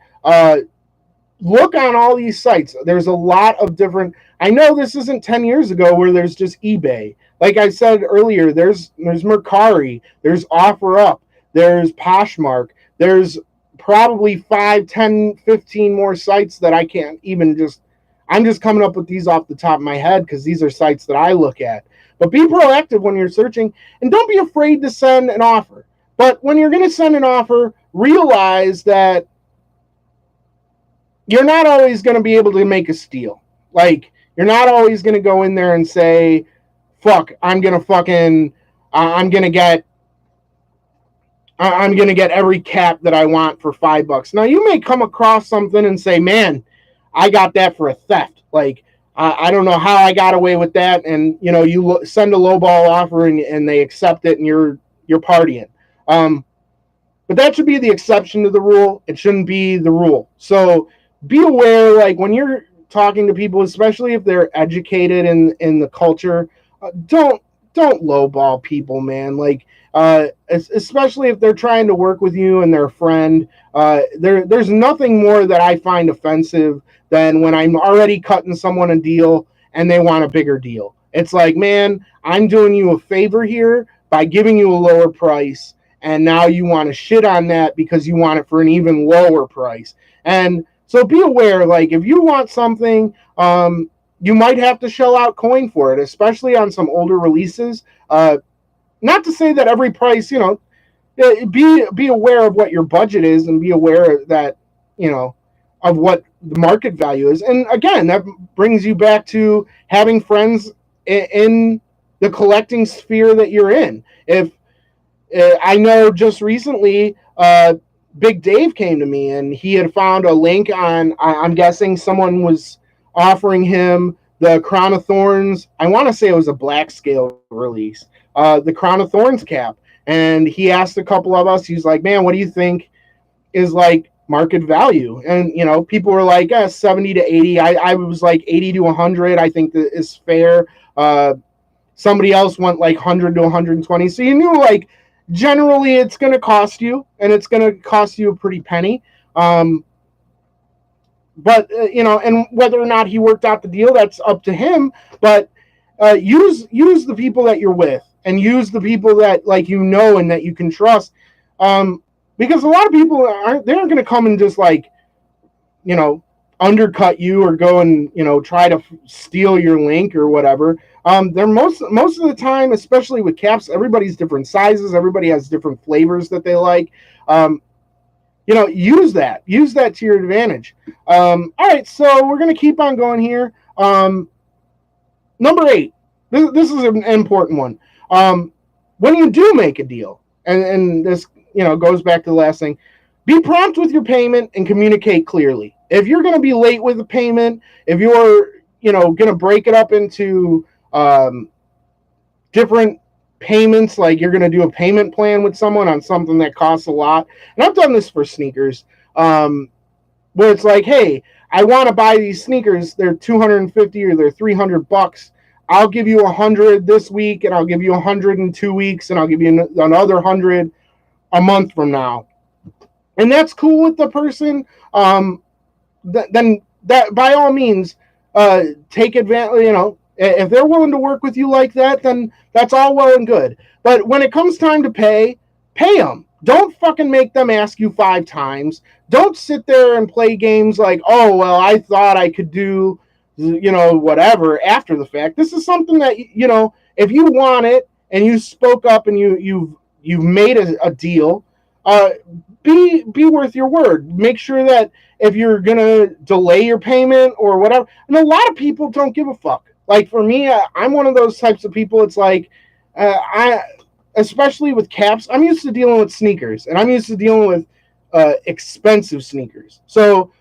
Look on all these sites. There's a lot of different. I know this isn't 10 years ago where there's just eBay. Like I said earlier, there's Mercari, there's OfferUp, there's Poshmark, there's probably 5, 10, 15 more sites that I can't even just. I'm just coming up with these off the top of my head because these are sites that I look at. But be proactive when you're searching, and don't be afraid to send an offer. But when you're going to send an offer, realize that you're not always going to be able to make a steal. Like, you're not always going to go in there and say, fuck, I'm going to get every cap that I want for $5. Now, you may come across something and say, man, I got that for a theft. Like, I don't know how I got away with that. And, you send a lowball offer and they accept it and you're partying. But that should be the exception to the rule. It shouldn't be the rule. So be aware, like, when you're talking to people, especially if they're educated in the culture, don't lowball people, man. Like, especially if they're trying to work with you and they're a friend. There's nothing more that I find offensive than when I'm already cutting someone a deal and they want a bigger deal. It's like, man, I'm doing you a favor here by giving you a lower price, and now you want to shit on that because you want it for an even lower price. And so be aware, like, if you want something, you might have to shell out coin for it, especially on some older releases. Not to say that every price, be aware of what your budget is and be aware that, of what the market value is. And again, that brings you back to having friends in the collecting sphere that you're in. If I know just recently, Big Dave came to me and he had found a link on, I'm guessing someone was offering him the Crown of Thorns. I want to say it was a black scale release, the Crown of Thorns cap. And he asked a couple of us, he's like, man, what do you think is like market value? And, people were like, 70 to 80. I was like 80 to 100. I think that is fair. Somebody else went like 100 to 120. So you knew, like, generally it's going to cost you, and it's going to cost you a pretty penny. But, and whether or not he worked out the deal, that's up to him. But use the people that you're with, and use the people that, like, and that you can trust. Because a lot of people aren't going to come and just, like, undercut you or go and, try to steal your link or whatever. They're most of the time, especially with caps, everybody's different sizes. Everybody has different flavors that they like. Use that to your advantage. All right. So we're going to keep on going here. Number 8. This is an important one. When you do make a deal, and this goes back to the last thing, be prompt with your payment and communicate clearly. If you're going to be late with the payment, if you're going to break it up into different payments, like you're going to do a payment plan with someone on something that costs a lot, and I've done this for sneakers, where it's like, hey, I want to buy these sneakers. They're $250 or they're $300. I'll give you 100 this week, and I'll give you 100 in 2 weeks, and I'll give you another 100 a month from now. And that's cool with the person. Then that by all means, take advantage. If they're willing to work with you like that, then that's all well and good. But when it comes time to pay them. Don't fucking make them ask you 5 times. Don't sit there and play games like, oh, well, I thought I could do, whatever after the fact. This is something that, if you want it and you spoke up and you've made a deal, be worth your word. Make sure that if you're going to delay your payment or whatever, and a lot of people don't give a fuck. Like for me, I'm one of those types of people. It's like, especially with caps, I'm used to dealing with sneakers, and I'm used to dealing with expensive sneakers. So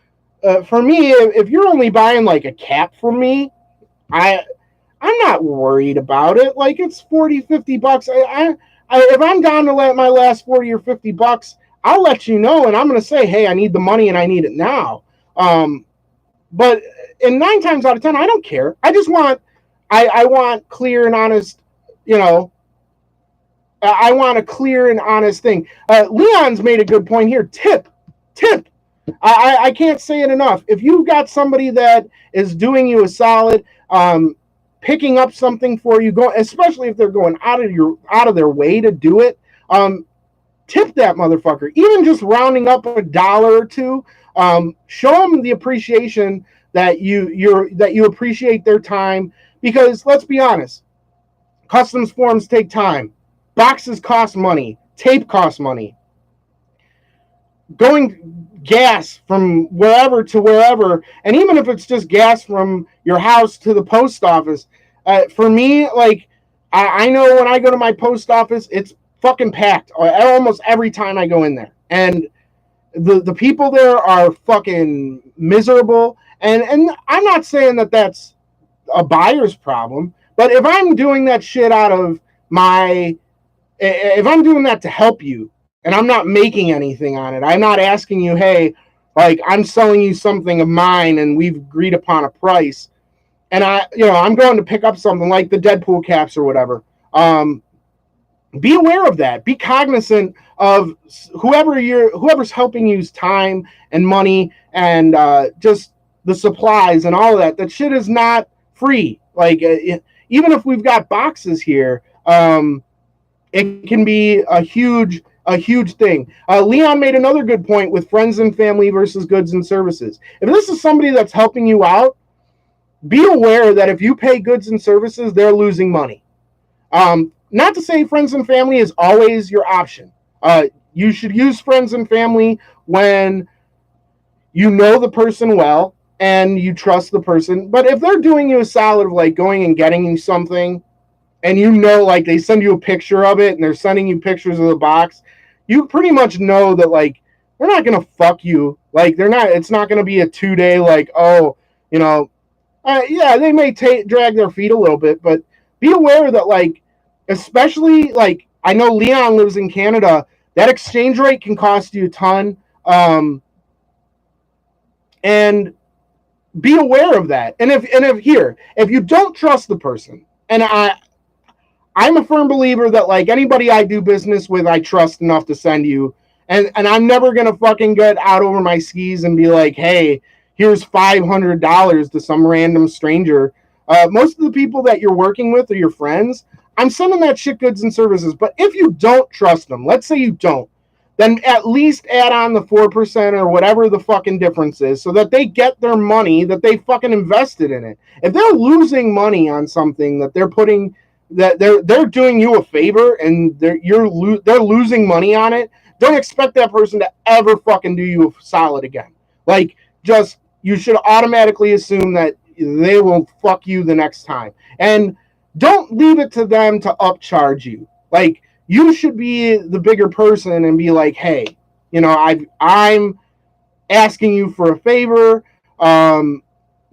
for me, if you're only buying like a cap from me, I'm not worried about it. Like it's $40, $50. If I'm down to let my last $40 or $50, I'll let you know, and I'm going to say, hey, I need the money and I need it now. But in 9 times out of 10, I don't care. I just want, I want clear and honest, I want a clear and honest thing. Leon's made a good point here. Tip. I can't say it enough. If you've got somebody that is doing you a solid, picking up something for you, especially if they're going out of their way to do it, tip that motherfucker. Even just rounding up $1 or $2, show them the appreciation that you appreciate their time. Because let's be honest, customs forms take time. Boxes cost money. Tape costs money. Going gas from wherever to wherever, and even if it's just gas from your house to the post office, for me, like, I know when I go to my post office, it's fucking packed almost every time I go in there. And the people there are fucking miserable. And I'm not saying that that's a buyer's problem, but if I'm doing that shit if I'm doing that to help you and I'm not making anything on it, I'm not asking you, hey, like I'm selling you something of mine and we've agreed upon a price, and I'm going to pick up something like the Deadpool caps or whatever. Be aware of that. Be cognizant of whoever's helping use time and money and just the supplies and all of that. That shit is not free. Like even if we've got boxes here, it can be a huge thing. Leon made another good point with friends and family versus goods and services. If this is somebody that's helping you out, be aware that if you pay goods and services, they're losing money. Not to say friends and family is always your option. You should use friends and family when you know the person well and you trust the person. But if they're doing you a solid of like going and getting you something, and like they send you a picture of it and they're sending you pictures of the box, you pretty much know that like they're not gonna fuck you. Like it's not gonna be a 2-day like, oh, yeah, they may drag their feet a little bit, but be aware that like, especially like I know Leon lives in Canada, that exchange rate can cost you a ton, and be aware of that. And if you don't trust the person, and I'm a firm believer that like anybody I do business with, I trust enough to send you, and I'm never gonna fucking get out over my skis and be like, hey, here's $500 to some random stranger. Most of the people that you're working with are your friends. I'm sending that shit goods and services. But if you don't trust them, let's say you don't, then at least add on the 4% or whatever the fucking difference is so that they get their money that they fucking invested in it. If they're losing money on something that they're putting, that they're doing you a favor and they're losing money on it, don't expect that person to ever fucking do you a solid again. Like, just, you should automatically assume that they will fuck you the next time. And don't leave it to them to upcharge you. Like, you should be the bigger person and be like, hey, I'm asking you for a favor.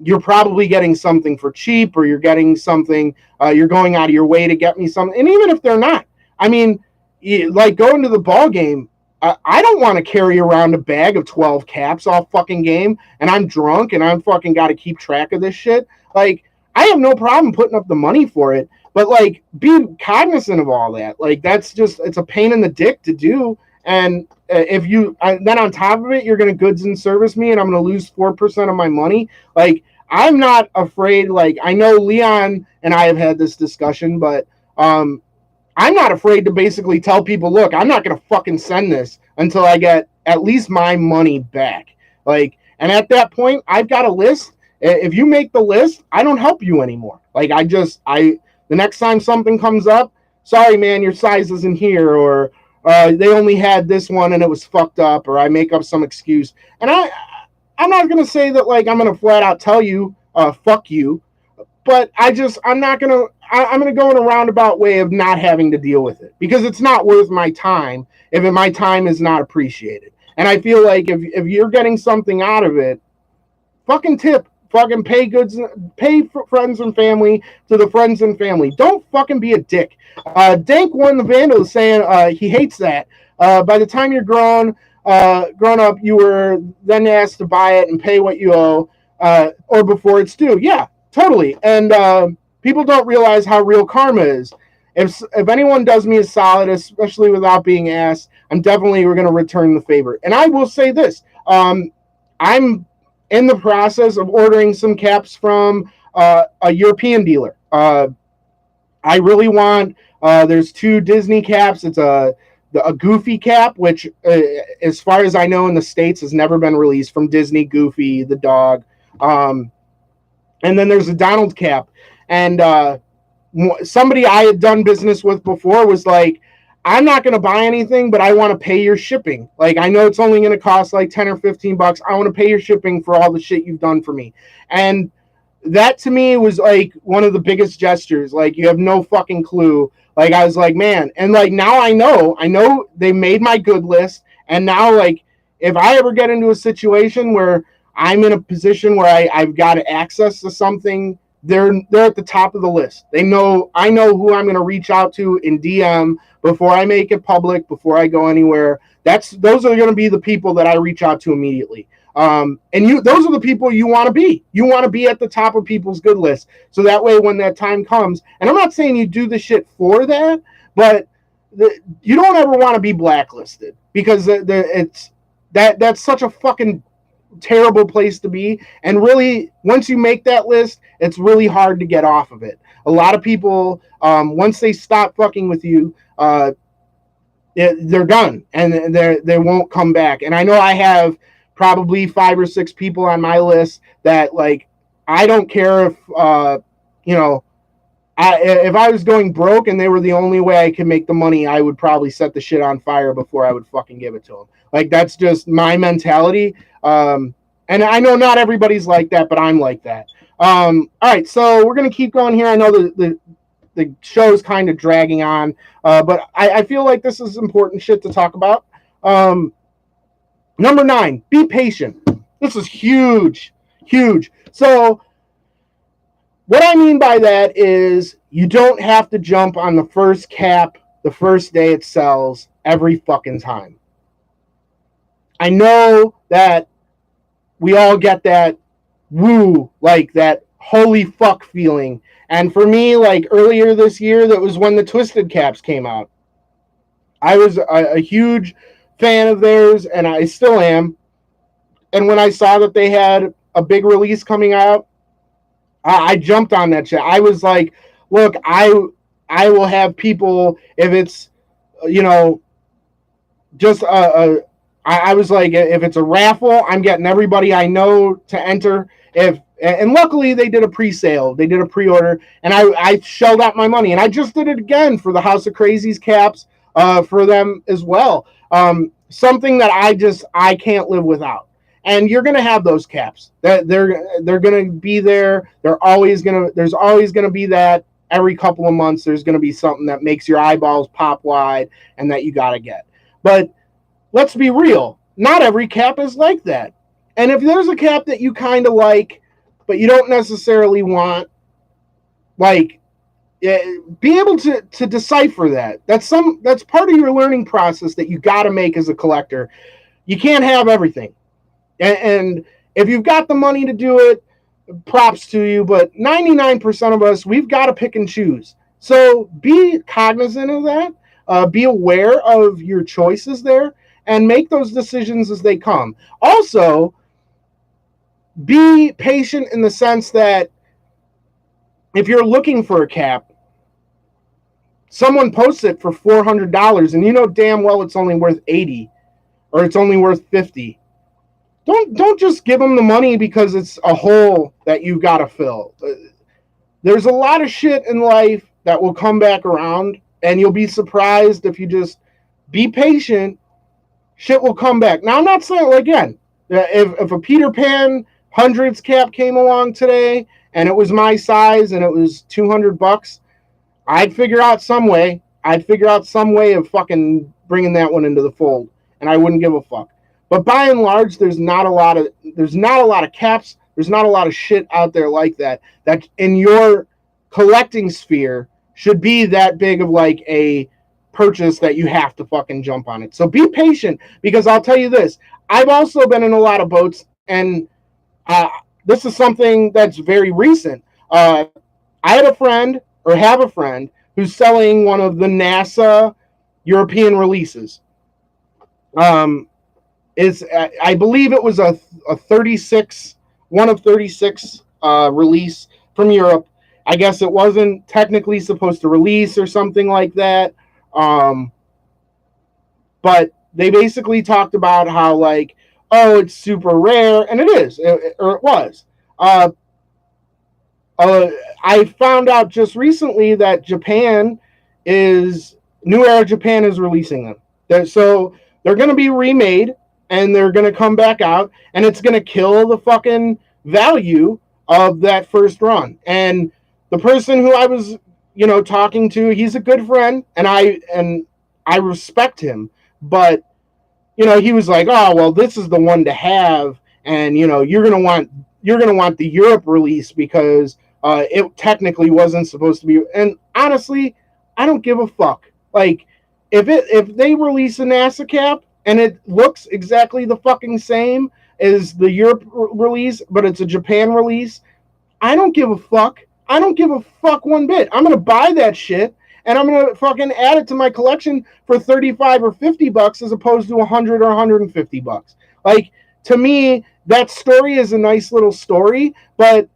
You're probably getting something for cheap, or you're getting something, you're going out of your way to get me something. And even if they're not, I mean, like going to the ball game, I don't want to carry around a bag of 12 caps all fucking game, and I'm drunk and I'm fucking got to keep track of this shit. Like, I have no problem putting up the money for it, but like, be cognizant of all that. Like, that's just, it's a pain in the dick to do. And if you, then on top of it, you're going to goods and service me and I'm going to lose 4% of my money. Like, I'm not afraid. Like, I know Leon and I have had this discussion, but I'm not afraid to basically tell people, look, I'm not going to fucking send this until I get at least my money back. Like, and at that point, I've got a list. If you make the list, I don't help you anymore. Like, the next time something comes up, sorry, man, your size isn't here, or they only had this one and it was fucked up, or I make up some excuse. And I'm not going to say that, like, I'm going to flat out tell you, fuck you, but I'm going to go in a roundabout way of not having to deal with it, because it's not worth my time if my time is not appreciated. And I feel like if you're getting something out of it, fucking tip, fucking pay for friends and family to the friends and family. Don't fucking be a dick. Dank One the Vandal is saying he hates that. By the time you're grown up, you were then asked to buy it and pay what you owe, or before it's due. Yeah, totally. And people don't realize how real karma is. If anyone does me a solid, especially without being asked, I'm definitely going to return the favor. And I will say this: I'm in the process of ordering some caps from a European dealer. I really want. There's 2 Disney caps. It's a Goofy cap, which, as far as I know, in the States has never been released, from Disney. Goofy the dog. And then there's a Donald cap. And somebody I had done business with before was like, I'm not going to buy anything, but I want to pay your shipping. Like, I know it's only going to cost like 10 or 15 bucks. I want to pay your shipping for all the shit you've done for me. And that to me was like one of the biggest gestures. Like, you have no fucking clue. Like, I was like, man. And like, now I know they made my good list. And now, like, if I ever get into a situation where I'm in a position where I've got access to something, they're at the top of the list. I know who I'm going to reach out to in DM before I make it public, before I go anywhere. Those are going to be the people that I reach out to immediately. And those are the people you want to be. You want to be at the top of people's good list. So that way, when that time comes, and I'm not saying you do the shit for that, but you don't ever want to be blacklisted, because that's such a fucking terrible place to be. And really, once you make that list, it's really hard to get off of it. A lot of people, once they stop fucking with you, they're done, and they won't come back. And I know I have probably 5 or 6 people on my list that, like, I don't care if if I was going broke and they were the only way I could make the money, I would probably set the shit on fire before I would fucking give it to them. Like, that's just my mentality. And I know not everybody's like that, but I'm like that. All right, so we're going to keep going here. I know the show's kind of dragging on, but I feel like this is important shit to talk about. Number 9, be patient. This is huge, huge. So what I mean by that is you don't have to jump on the first cap the first day it sells every fucking time. I know that we all get that woo, like that holy fuck feeling. And for me, like earlier this year, that was when the Twisted caps came out. I was a huge fan of theirs, and I still am. And when I saw that they had a big release coming out, I jumped on that shit. I was like, look, I will have people, if it's, just I was like, if it's a raffle, I'm getting everybody I know to enter. And luckily they did a pre-sale, they did a pre-order, and I shelled out my money, and I just did it again for the House of Crazies caps, for them as well. Something that I can't live without. And you're going to have those caps. That they're going to be there. There's always going to be that every couple of months there's going to be something that makes your eyeballs pop wide and that you got to get. But let's be real. Not every cap is like that. And if there's a cap that you kind of like, but you don't necessarily want, like, be able to decipher that. That's part of your learning process that you got to make as a collector. You can't have everything. And if you've got the money to do it, props to you. But 99% of us, we've got to pick and choose. So be cognizant of that. Be aware of your choices there and make those decisions as they come. Also, be patient in the sense that if you're looking for a cap, someone posts it for $400 and you know damn well it's only worth $80 or it's only worth $50. Don't just give them the money because it's a hole that you've got to fill. There's a lot of shit in life that will come back around, and you'll be surprised if you just be patient. Shit will come back. Now, I'm not saying, again, if a Peter Pan hundreds cap came along today and it was my size and it was $200, I'd figure out some way. I'd figure out some way of fucking bringing that one into the fold, and I wouldn't give a fuck. But by and large, there's not a lot of caps. There's not a lot of shit out there like that in your collecting sphere should be that big of like a purchase that you have to fucking jump on it. So be patient, because I'll tell you this. I've also been in a lot of boats, and this is something that's very recent. I had a friend, or have a friend, who's selling one of the NASA European releases. I believe it was a 36, one of 36 release from Europe. I guess it wasn't technically supposed to release or something like that. But they basically talked about how, like, oh, it's super rare, and it is, or it was. I found out just recently that New Era Japan is releasing them. So they're going to be remade, and they're going to come back out, and it's going to kill the fucking value of that first run. And the person who I was, talking to, he's a good friend, and I respect him, but, he was like, oh, well, this is the one to have, and, you're going to want the Europe release because it technically wasn't supposed to be. And honestly, I don't give a fuck. Like, if they release a NASA cap and it looks exactly the fucking same as the Europe release, but it's a Japan release, I don't give a fuck. I don't give a fuck one bit. I'm going to buy that shit, and I'm going to fucking add it to my collection for $35 or $50 as opposed to $100 or $150. Like, to me, that story is a nice little story, but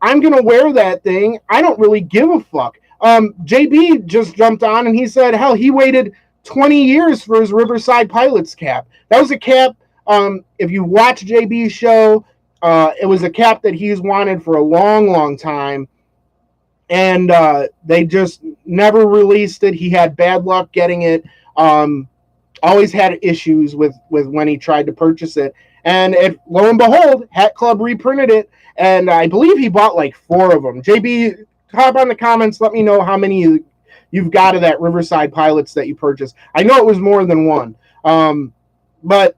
I'm going to wear that thing. I don't really give a fuck. JB just jumped on and he said, hell, he waited 20 years for his Riverside Pilots cap. That was a cap, if you watch JB's show, it was a cap that he's wanted for a long, long time. And they just never released it. He had bad luck getting it. Always had issues with when he tried to purchase it. And lo and behold, Hat Club reprinted it. And I believe he bought like 4 of them. JB, hop on the comments. Let me know how many you've got of that Riverside Pilots that you purchased. I know it was more than one. But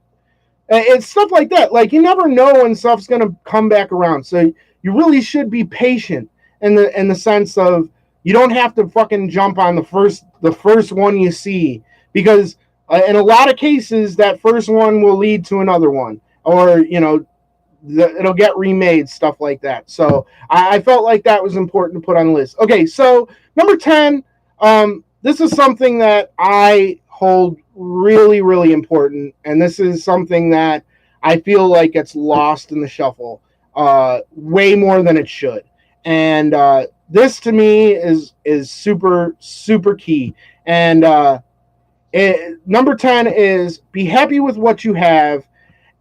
it's stuff like that. Like, you never know when stuff's going to come back around. So you really should be patient in the sense of you don't have to fucking jump on the first one you see, because in a lot of cases that first one will lead to another one, or it'll get remade, stuff like that. So I felt like that was important to put on the list. Okay, so number 10, this is something that I hold really, really important, and this is something that I feel like gets lost in the shuffle way more than it should. And this to me is super, super key. And number 10 is be happy with what you have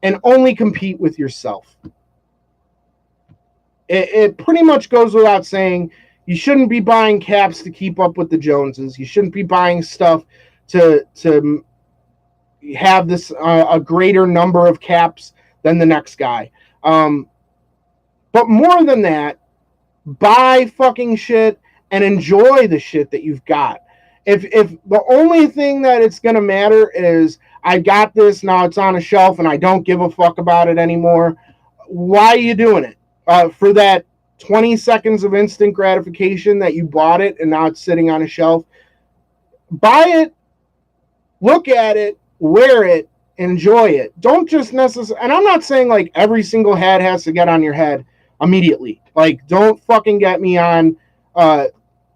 and only compete with yourself. It pretty much goes without saying, you shouldn't be buying caps to keep up with the Joneses. You shouldn't be buying stuff to have this a greater number of caps than the next guy. But more than that, buy fucking shit and enjoy the shit that you've got. If the only thing that it's gonna matter is I got this, now it's on a shelf and I don't give a fuck about it anymore, why are you doing it? For that 20 seconds of instant gratification that you bought it and now it's sitting on a shelf? Buy it, look at it, wear it, enjoy it. Don't just necessarily, and I'm not saying like every single hat has to get on your head immediately. Like, don't fucking get me on,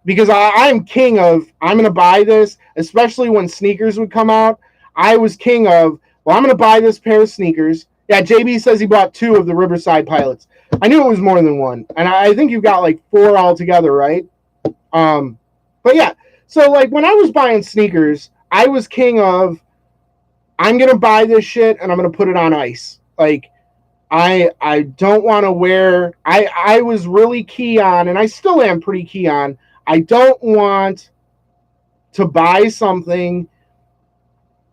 because I'm king of, I'm going to buy this, especially when sneakers would come out. I was king of, well, I'm going to buy this pair of sneakers. Yeah, JB says he bought 2 of the Riverside Pilots. I knew it was more than 1. And I think you've got like 4 altogether, right? But yeah, so like when I was buying sneakers, I was king of, I'm going to buy this shit and I'm going to put it on ice. Like, I don't want to wear, I was really key on, and I still am pretty key on, I don't want to buy something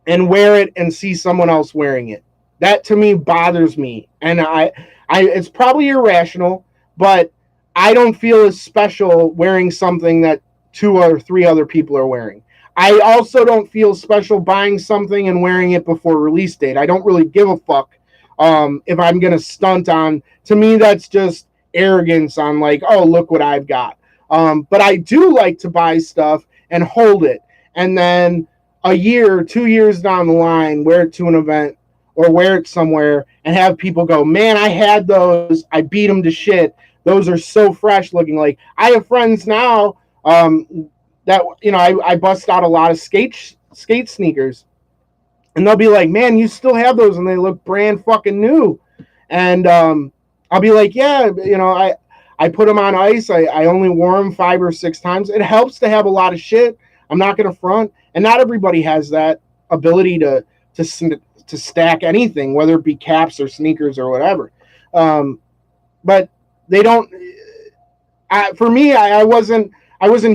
and wear it and see someone else wearing it. That to me bothers me. And I it's probably irrational, but I don't feel as special wearing something that 2 or 3 other people are wearing. I also don't feel special buying something and wearing it before release date. I don't really give a fuck if I'm going to stunt on. To me, that's just arrogance on like, oh, look what I've got. But I do like to buy stuff and hold it. And then a year, 2 years down the line, wear it to an event or wear it somewhere and have people go, man, I had those. I beat them to shit. Those are so fresh looking. Like, I have friends now that, you know, I bust out a lot of skate sneakers. And they'll be like, man, you still have those and they look brand fucking new. And I'll be like, yeah, you know, I put them on ice. I only wore them 5 or 6 times. It helps to have a lot of shit. I'm not going to front. And not everybody has that ability to stack anything, whether it be caps or sneakers or whatever. But they don't. For me, I wasn't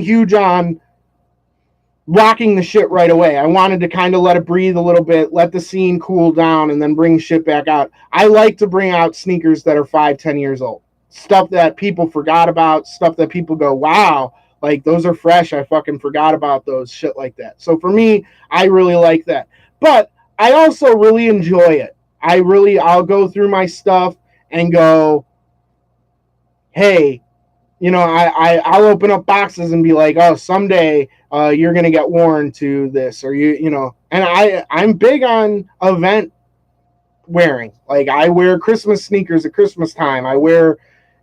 huge on rocking the shit right away. I wanted to kind of let it breathe a little bit, let the scene cool down, and then bring shit back out. I like to bring out sneakers that are 5-10 years old. Stuff that people forgot about, stuff that people go, wow, like those are fresh. I fucking forgot about those, shit like that. So for me, I really like that. But I also really enjoy it. I'll go through my stuff and go, hey, you know, I'll open up boxes and be like, oh, someday you're going to get worn to this, or you know, and I'm big on event wearing. Like, I wear Christmas sneakers at Christmas time. I wear,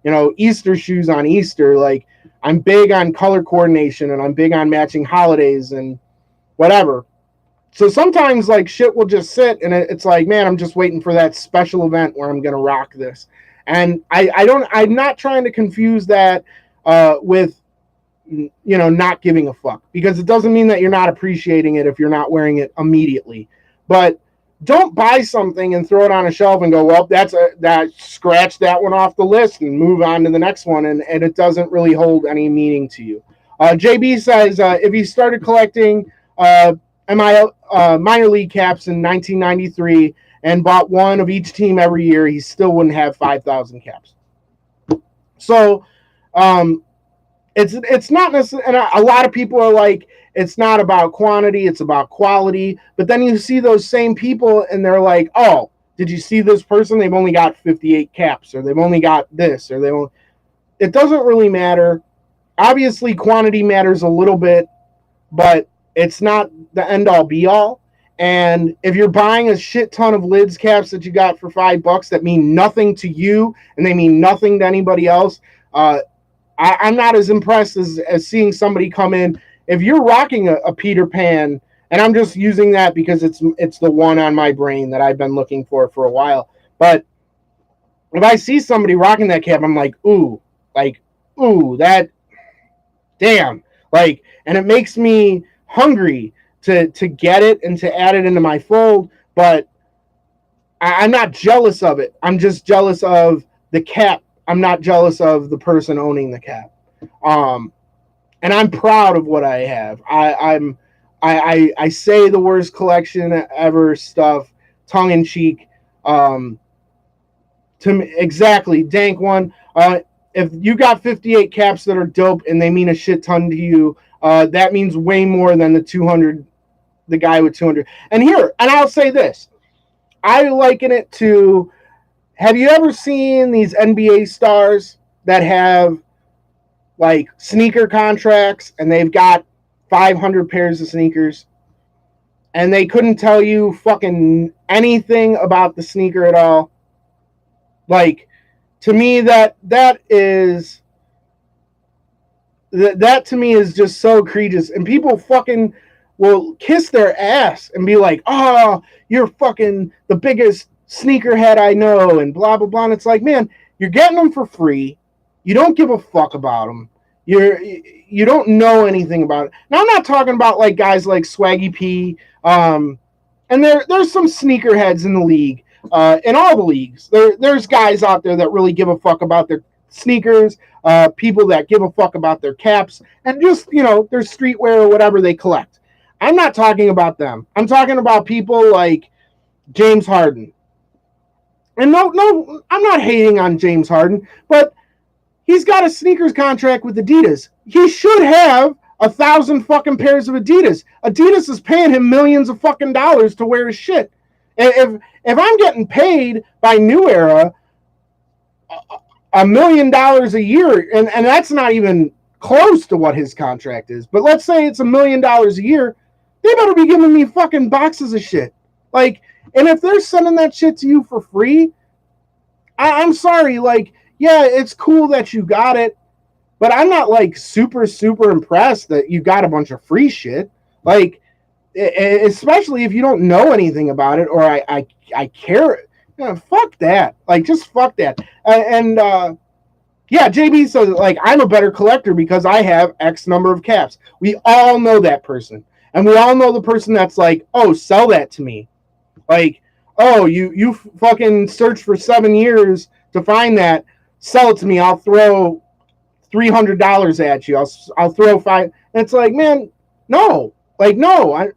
you know, Easter shoes on Easter. Like, I'm big on color coordination and I'm big on matching holidays and whatever. So sometimes like shit will just sit and it's like, man, I'm just waiting for that special event where I'm going to rock this. And I'm not trying to confuse that with, you know, not giving a fuck, because it doesn't mean that you're not appreciating it if you're not wearing it immediately. But don't buy something and throw it on a shelf and go, well, that scratch that one off the list and move on to the next one. And it doesn't really hold any meaning to you. JB says, if he started collecting minor league caps in 1993 and bought one of each team every year, he still wouldn't have 5,000 caps. So it's not necessarily, and a lot of people are like, it's not about quantity, it's about quality. But then you see those same people and they're like, oh, did you see this person? They've only got 58 caps, or they've only got this, or it doesn't really matter. Obviously, quantity matters a little bit, but it's not the end all be all. And if you're buying a shit ton of lids caps that you got for $5 that mean nothing to you and they mean nothing to anybody else, I'm not as impressed as seeing somebody come in. If you're rocking a Peter Pan, and I'm just using that because it's the one on my brain that I've been looking for a while. But if I see somebody rocking that cap, I'm like, ooh, that, damn. Like, and it makes me hungry to get it and to add it into my fold. But I'm not jealous of it. I'm just jealous of the cap. I'm not jealous of the person owning the cap. And I'm proud of what I have. I say the worst collection ever stuff, tongue in cheek. To me, exactly, Dank one. If you got 58 caps that are dope and they mean a shit ton to you, that means way more than the 200, the guy with 200. And I'll say this, I liken it to, have you ever seen these NBA stars that have like sneaker contracts and they've got 500 pairs of sneakers and they couldn't tell you fucking anything about the sneaker at all? Like, to me, that is that to me is just so egregious, and people fucking will kiss their ass and be like, "Oh, you're fucking the biggest sneakerhead I know," and blah blah blah. And it's like, man, you're getting them for free. You don't give a fuck about them. You don't know anything about it. Now, I'm not talking about like guys like Swaggy P. And there's some sneakerheads in the league. In all the leagues, there's guys out there that really give a fuck about their sneakers, people that give a fuck about their caps, and just, their streetwear or whatever they collect. I'm not talking about them. I'm talking about people like James Harden. And no, I'm not hating on James Harden, but he's got a sneakers contract with Adidas. He should have 1,000 fucking pairs of Adidas. Adidas is paying him millions of fucking dollars to wear his shit. If I'm getting paid by New Era $1 million a year, and that's not even close to what his contract is, but let's say it's $1 million a year, they better be giving me fucking boxes of shit. Like, and if they're sending that shit to you for free, I'm sorry, like, yeah, it's cool that you got it, but I'm not like super, super impressed that you got a bunch of free shit. Like, especially if you don't know anything about it, or I care. Fuck that. Like, just fuck that. Yeah, JB says, like, I'm a better collector because I have X number of caps. We all know that person. And we all know the person that's like, oh, sell that to me. Like, oh, you fucking searched for 7 years to find that. Sell it to me. I'll throw $300 at you. I'll throw $5. And it's like, man, no. Like, no.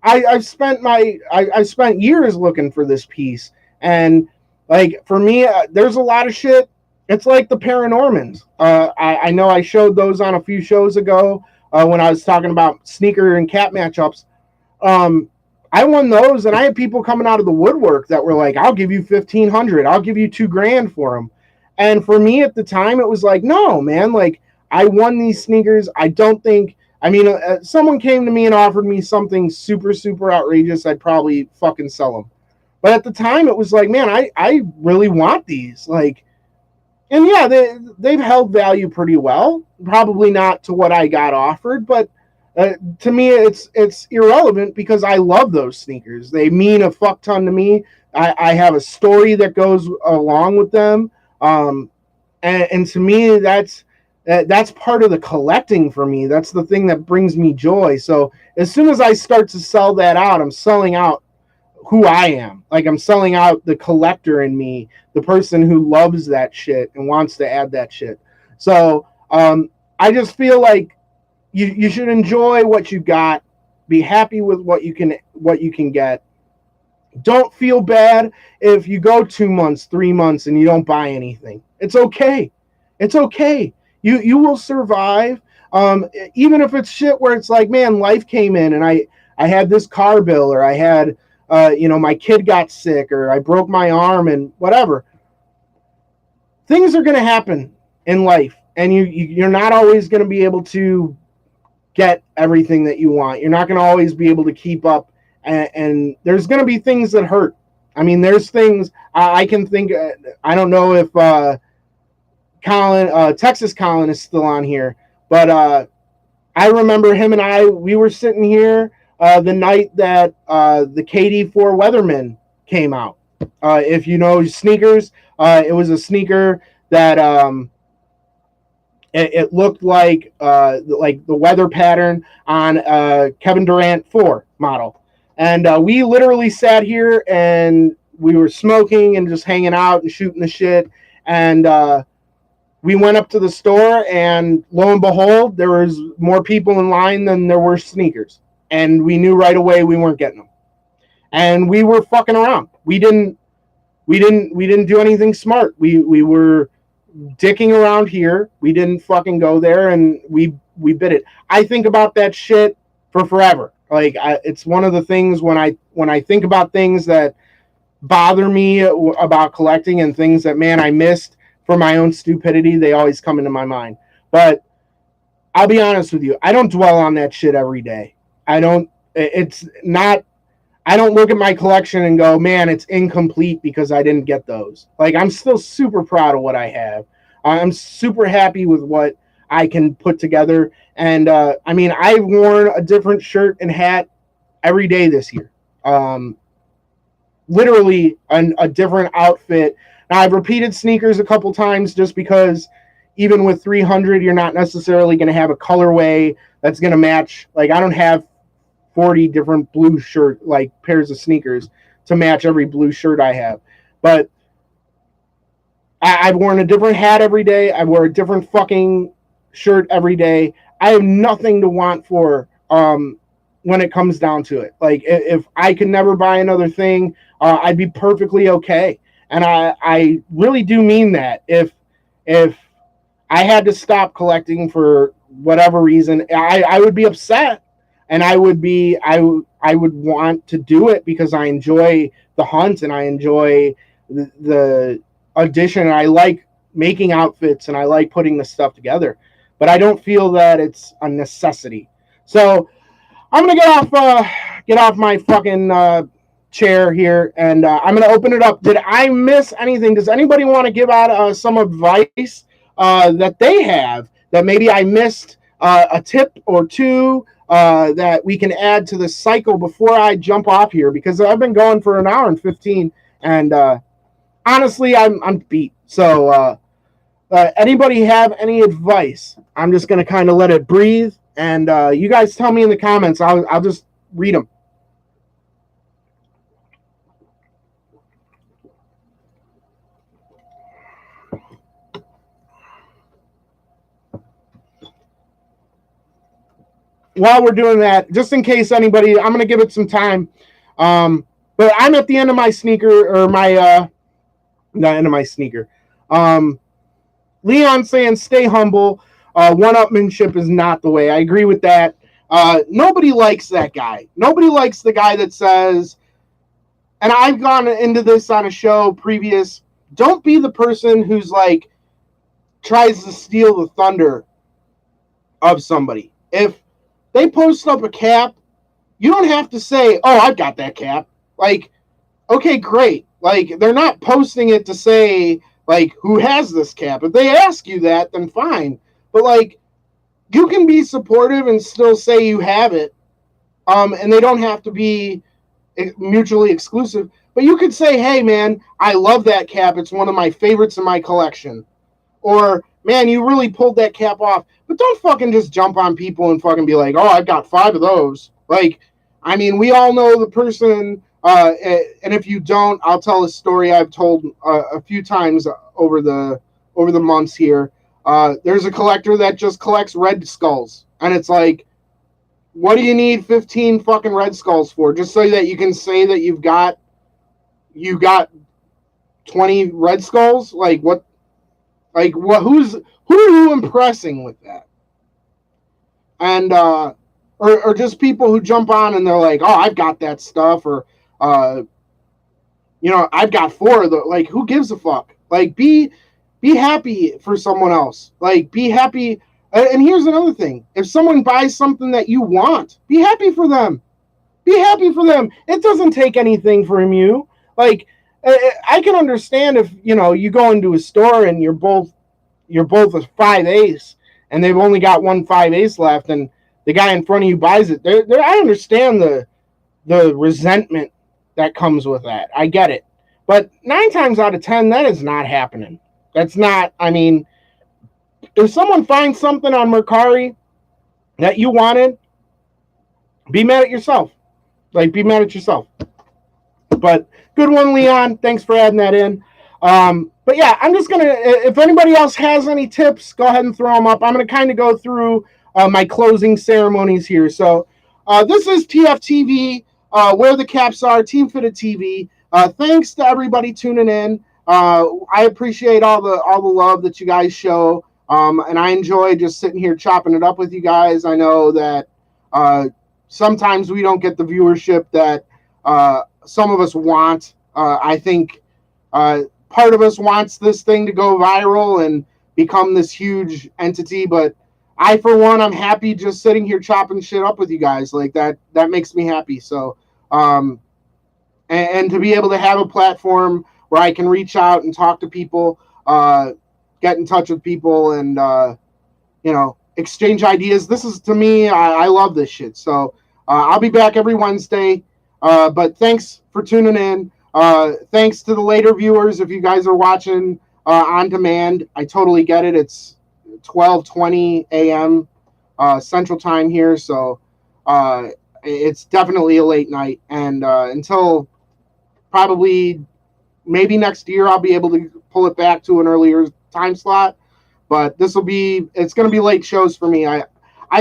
I've spent years looking for this piece, and like, for me, there's a lot of shit. It's like the Paranormans. I know I showed those on a few shows ago when I was talking about sneaker and cap matchups. I won those, and I had people coming out of the woodwork that were like, "I'll give you $1,500. I'll give you $2,000 for them." And for me at the time, it was like, no, man. Like, I won these sneakers. I don't think. I mean, someone came to me and offered me something super, super outrageous, I'd probably fucking sell them. But at the time, it was like, man, I really want these. Like, and yeah, they've held value pretty well. Probably not to what I got offered, but to me, it's irrelevant because I love those sneakers. They mean a fuck ton to me. I have a story that goes along with them. And to me, that's part of the collecting for me. That's the thing that brings me joy. So as soon as I start to sell that out, I'm selling out who I am. Like, I'm selling out the collector in me, the person who loves that shit and wants to add that shit. So I just feel like you should enjoy what you got, be happy with what you can get. Don't feel bad if you go 2 months, 3 months, and you don't buy anything. It's okay. It's okay. You will survive, even if it's shit where it's like, man, life came in and I had this car bill, or I had, my kid got sick, or I broke my arm, and whatever. Things are going to happen in life, and you're not always going to be able to get everything that you want. You're not going to always be able to keep up, and there's going to be things that hurt. I mean, there's things I can think. I don't know if Texas Colin is still on here, but I remember him and we were sitting here the night that the KD4 Weatherman came out. If you know sneakers, it was a sneaker that it looked like the weather pattern on Kevin Durant 4 model. And we literally sat here and we were smoking and just hanging out and shooting the shit. And we went up to the store, and lo and behold, there was more people in line than there were sneakers. And we knew right away we weren't getting them. And we were fucking around. We didn't We didn't do anything smart. We were dicking around here. We didn't fucking go there, and we bit it. I think about that shit for forever. Like it's one of the things when I think about things that bother me about collecting and things that, man, I missed for my own stupidity, they always come into my mind. But I'll be honest with you, I don't dwell on that shit every day. I don't. It's not. I don't look at my collection and go, man, it's incomplete because I didn't get those. Like, I'm still super proud of what I have. I'm super happy with what I can put together. And I mean, I've worn a different shirt and hat every day this year. Literally a different outfit. Now, I've repeated sneakers a couple times just because even with 300, you're not necessarily going to have a colorway that's going to match. Like, I don't have 40 different blue shirt, like, pairs of sneakers to match every blue shirt I have. But I've worn a different hat every day. I wear a different fucking shirt every day. I have nothing to want for when it comes down to it. Like, if I could never buy another thing, I'd be perfectly okay. And I really do mean that. If I had to stop collecting for whatever reason, I would be upset, and I would want to do it because I enjoy the hunt and I enjoy the audition, and I like making outfits and I like putting this stuff together. But I don't feel that it's a necessity. So I'm gonna get off my fucking chair here, and I'm gonna open it up. Did I miss anything? Does anybody want to give out some advice that they have that maybe I missed, a tip or two that we can add to the cycle before I jump off here? Because I've been going for an hour and 15, and honestly, I'm beat. So anybody have any advice? I'm just gonna kind of let it breathe, and you guys tell me in the comments. I'll just read them. While we're doing that, just in case anybody, I'm gonna give it some time. But I'm at the end of my sneaker, or my not end of my sneaker. Leon saying stay humble. One-upmanship is not the way. I agree with that. Nobody likes that guy. Nobody likes the guy that says, and I've gone into this on a show previous, don't be the person who's like tries to steal the thunder of somebody. If they post up a cap, you don't have to say, oh, I've got that cap. Like, okay, great. Like, they're not posting it to say, like, who has this cap. If they ask you that, then fine. But, like, you can be supportive and still say you have it. And they don't have to be mutually exclusive. But you could say, hey, man, I love that cap. It's one of my favorites in my collection. Or, man, you really pulled that cap off. But don't fucking just jump on people and fucking be like, oh, I've got 5 of those. Like, I mean, we all know the person, and if you don't, I'll tell a story I've told a few times over the months here. There's a collector that just collects red skulls. And it's like, what do you need 15 fucking red skulls for? Just so that you can say that you got 20 red skulls? Like, what? Like, what? Who are you impressing with that? And or just people who jump on and they're like, oh, I've got that stuff, or I've got 4 of those. Like, who gives a fuck? Like, be happy for someone else. Like, be happy. And here's another thing: if someone buys something that you want, be happy for them. Be happy for them. It doesn't take anything from you. Like, I can understand if you go into a store and you're both a 5 ace and they've only got 1 5 ace left, and the guy in front of you buys it. I understand the resentment that comes with that. I get it, but 9 times out of 10, that is not happening. That's not. I mean, if someone finds something on Mercari that you wanted, be mad at yourself. Like, be mad at yourself. But good one, Leon. Thanks for adding that in. But yeah, I'm just going to, if anybody else has any tips, go ahead and throw them up. I'm going to kind of go through my closing ceremonies here. So this is TFTV, Where the Caps Are, Team Fitted TV. thanks to everybody tuning in. I appreciate all the love that you guys show, and I enjoy just sitting here chopping it up with you guys. I know that sometimes we don't get the viewership that some of us want. I think part of us wants this thing to go viral and become this huge entity, but I, for one, I'm happy just sitting here chopping shit up with you guys. Like that makes me happy. So, and to be able to have a platform where I can reach out and talk to people, get in touch with people, and exchange ideas. This is, to me, I love this shit. So I'll be back every Wednesday. But thanks for tuning in. Thanks to the later viewers. If you guys are watching on demand, I totally get it. It's 12:20 a.m. Central Time here, so it's definitely a late night. And until probably maybe next year, I'll be able to pull it back to an earlier time slot. But it's going to be late shows for me. I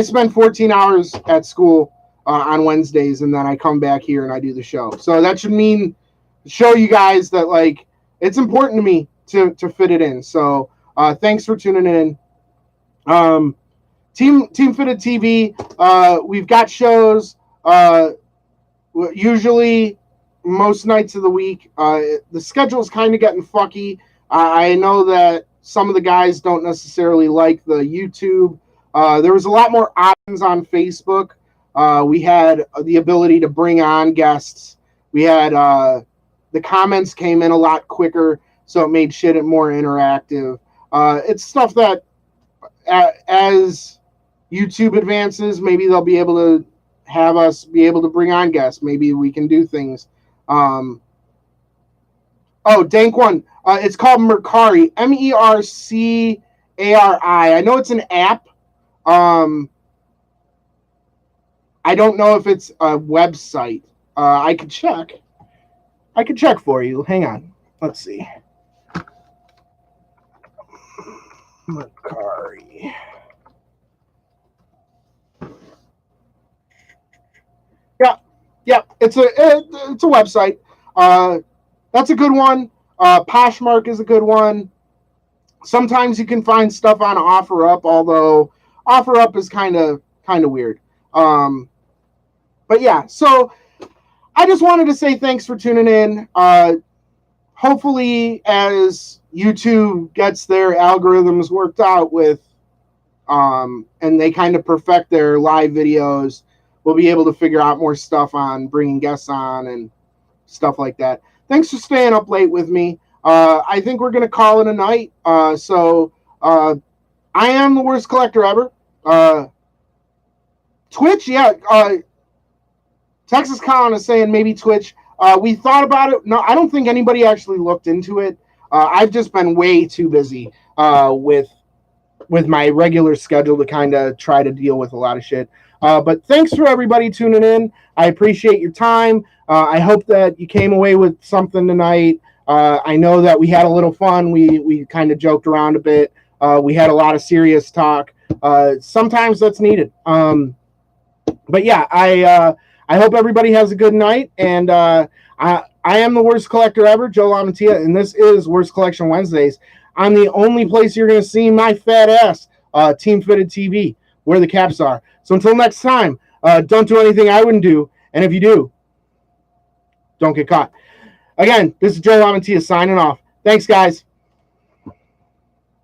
spend 14 hours at school on Wednesdays, and then I come back here and I do the show. So that should show you guys that, like, it's important to me to fit it in. So thanks for tuning in. Team Fitted TV, we've got shows usually most nights of the week. The schedule's kind of getting fucky. I know that some of the guys don't necessarily like the YouTube. There was a lot more options on Facebook. We had the ability to bring on guests. We had the comments came in a lot quicker, so it made shit more interactive. It's stuff that as YouTube advances, maybe they'll be able to have us be able to bring on guests. Maybe we can do things. Dank one. It's called Mercari. Mercari. I know it's an app. I don't know if it's a website. I could check. I could check for you. Hang on. Let's see. Mercari. Yeah. It's a website. That's a good one. Poshmark is a good one. Sometimes you can find stuff on OfferUp, although OfferUp is kind of weird. But yeah, so I just wanted to say thanks for tuning in. Hopefully, as YouTube gets their algorithms worked out with, and they kind of perfect their live videos, we'll be able to figure out more stuff on bringing guests on and stuff like that. Thanks for staying up late with me. I think we're going to call it a night. So I am the worst collector ever. Twitch, yeah. Texas Colin is saying maybe Twitch. We thought about it. No, I don't think anybody actually looked into it. I've just been way too busy with my regular schedule to kind of try to deal with a lot of shit. But thanks for everybody tuning in. I appreciate your time. I hope that you came away with something tonight. I know that we had a little fun. We kind of joked around a bit. We had a lot of serious talk. Sometimes that's needed. But yeah, I hope everybody has a good night. And I am the worst collector ever, Joe LaMantia, and this is Worst Collection Wednesdays. I'm the only place you're going to see my fat ass, Team Fitted TV, where the caps are. So until next time, don't do anything I wouldn't do. And if you do, don't get caught. Again, this is Joe LaMantia signing off. Thanks, guys.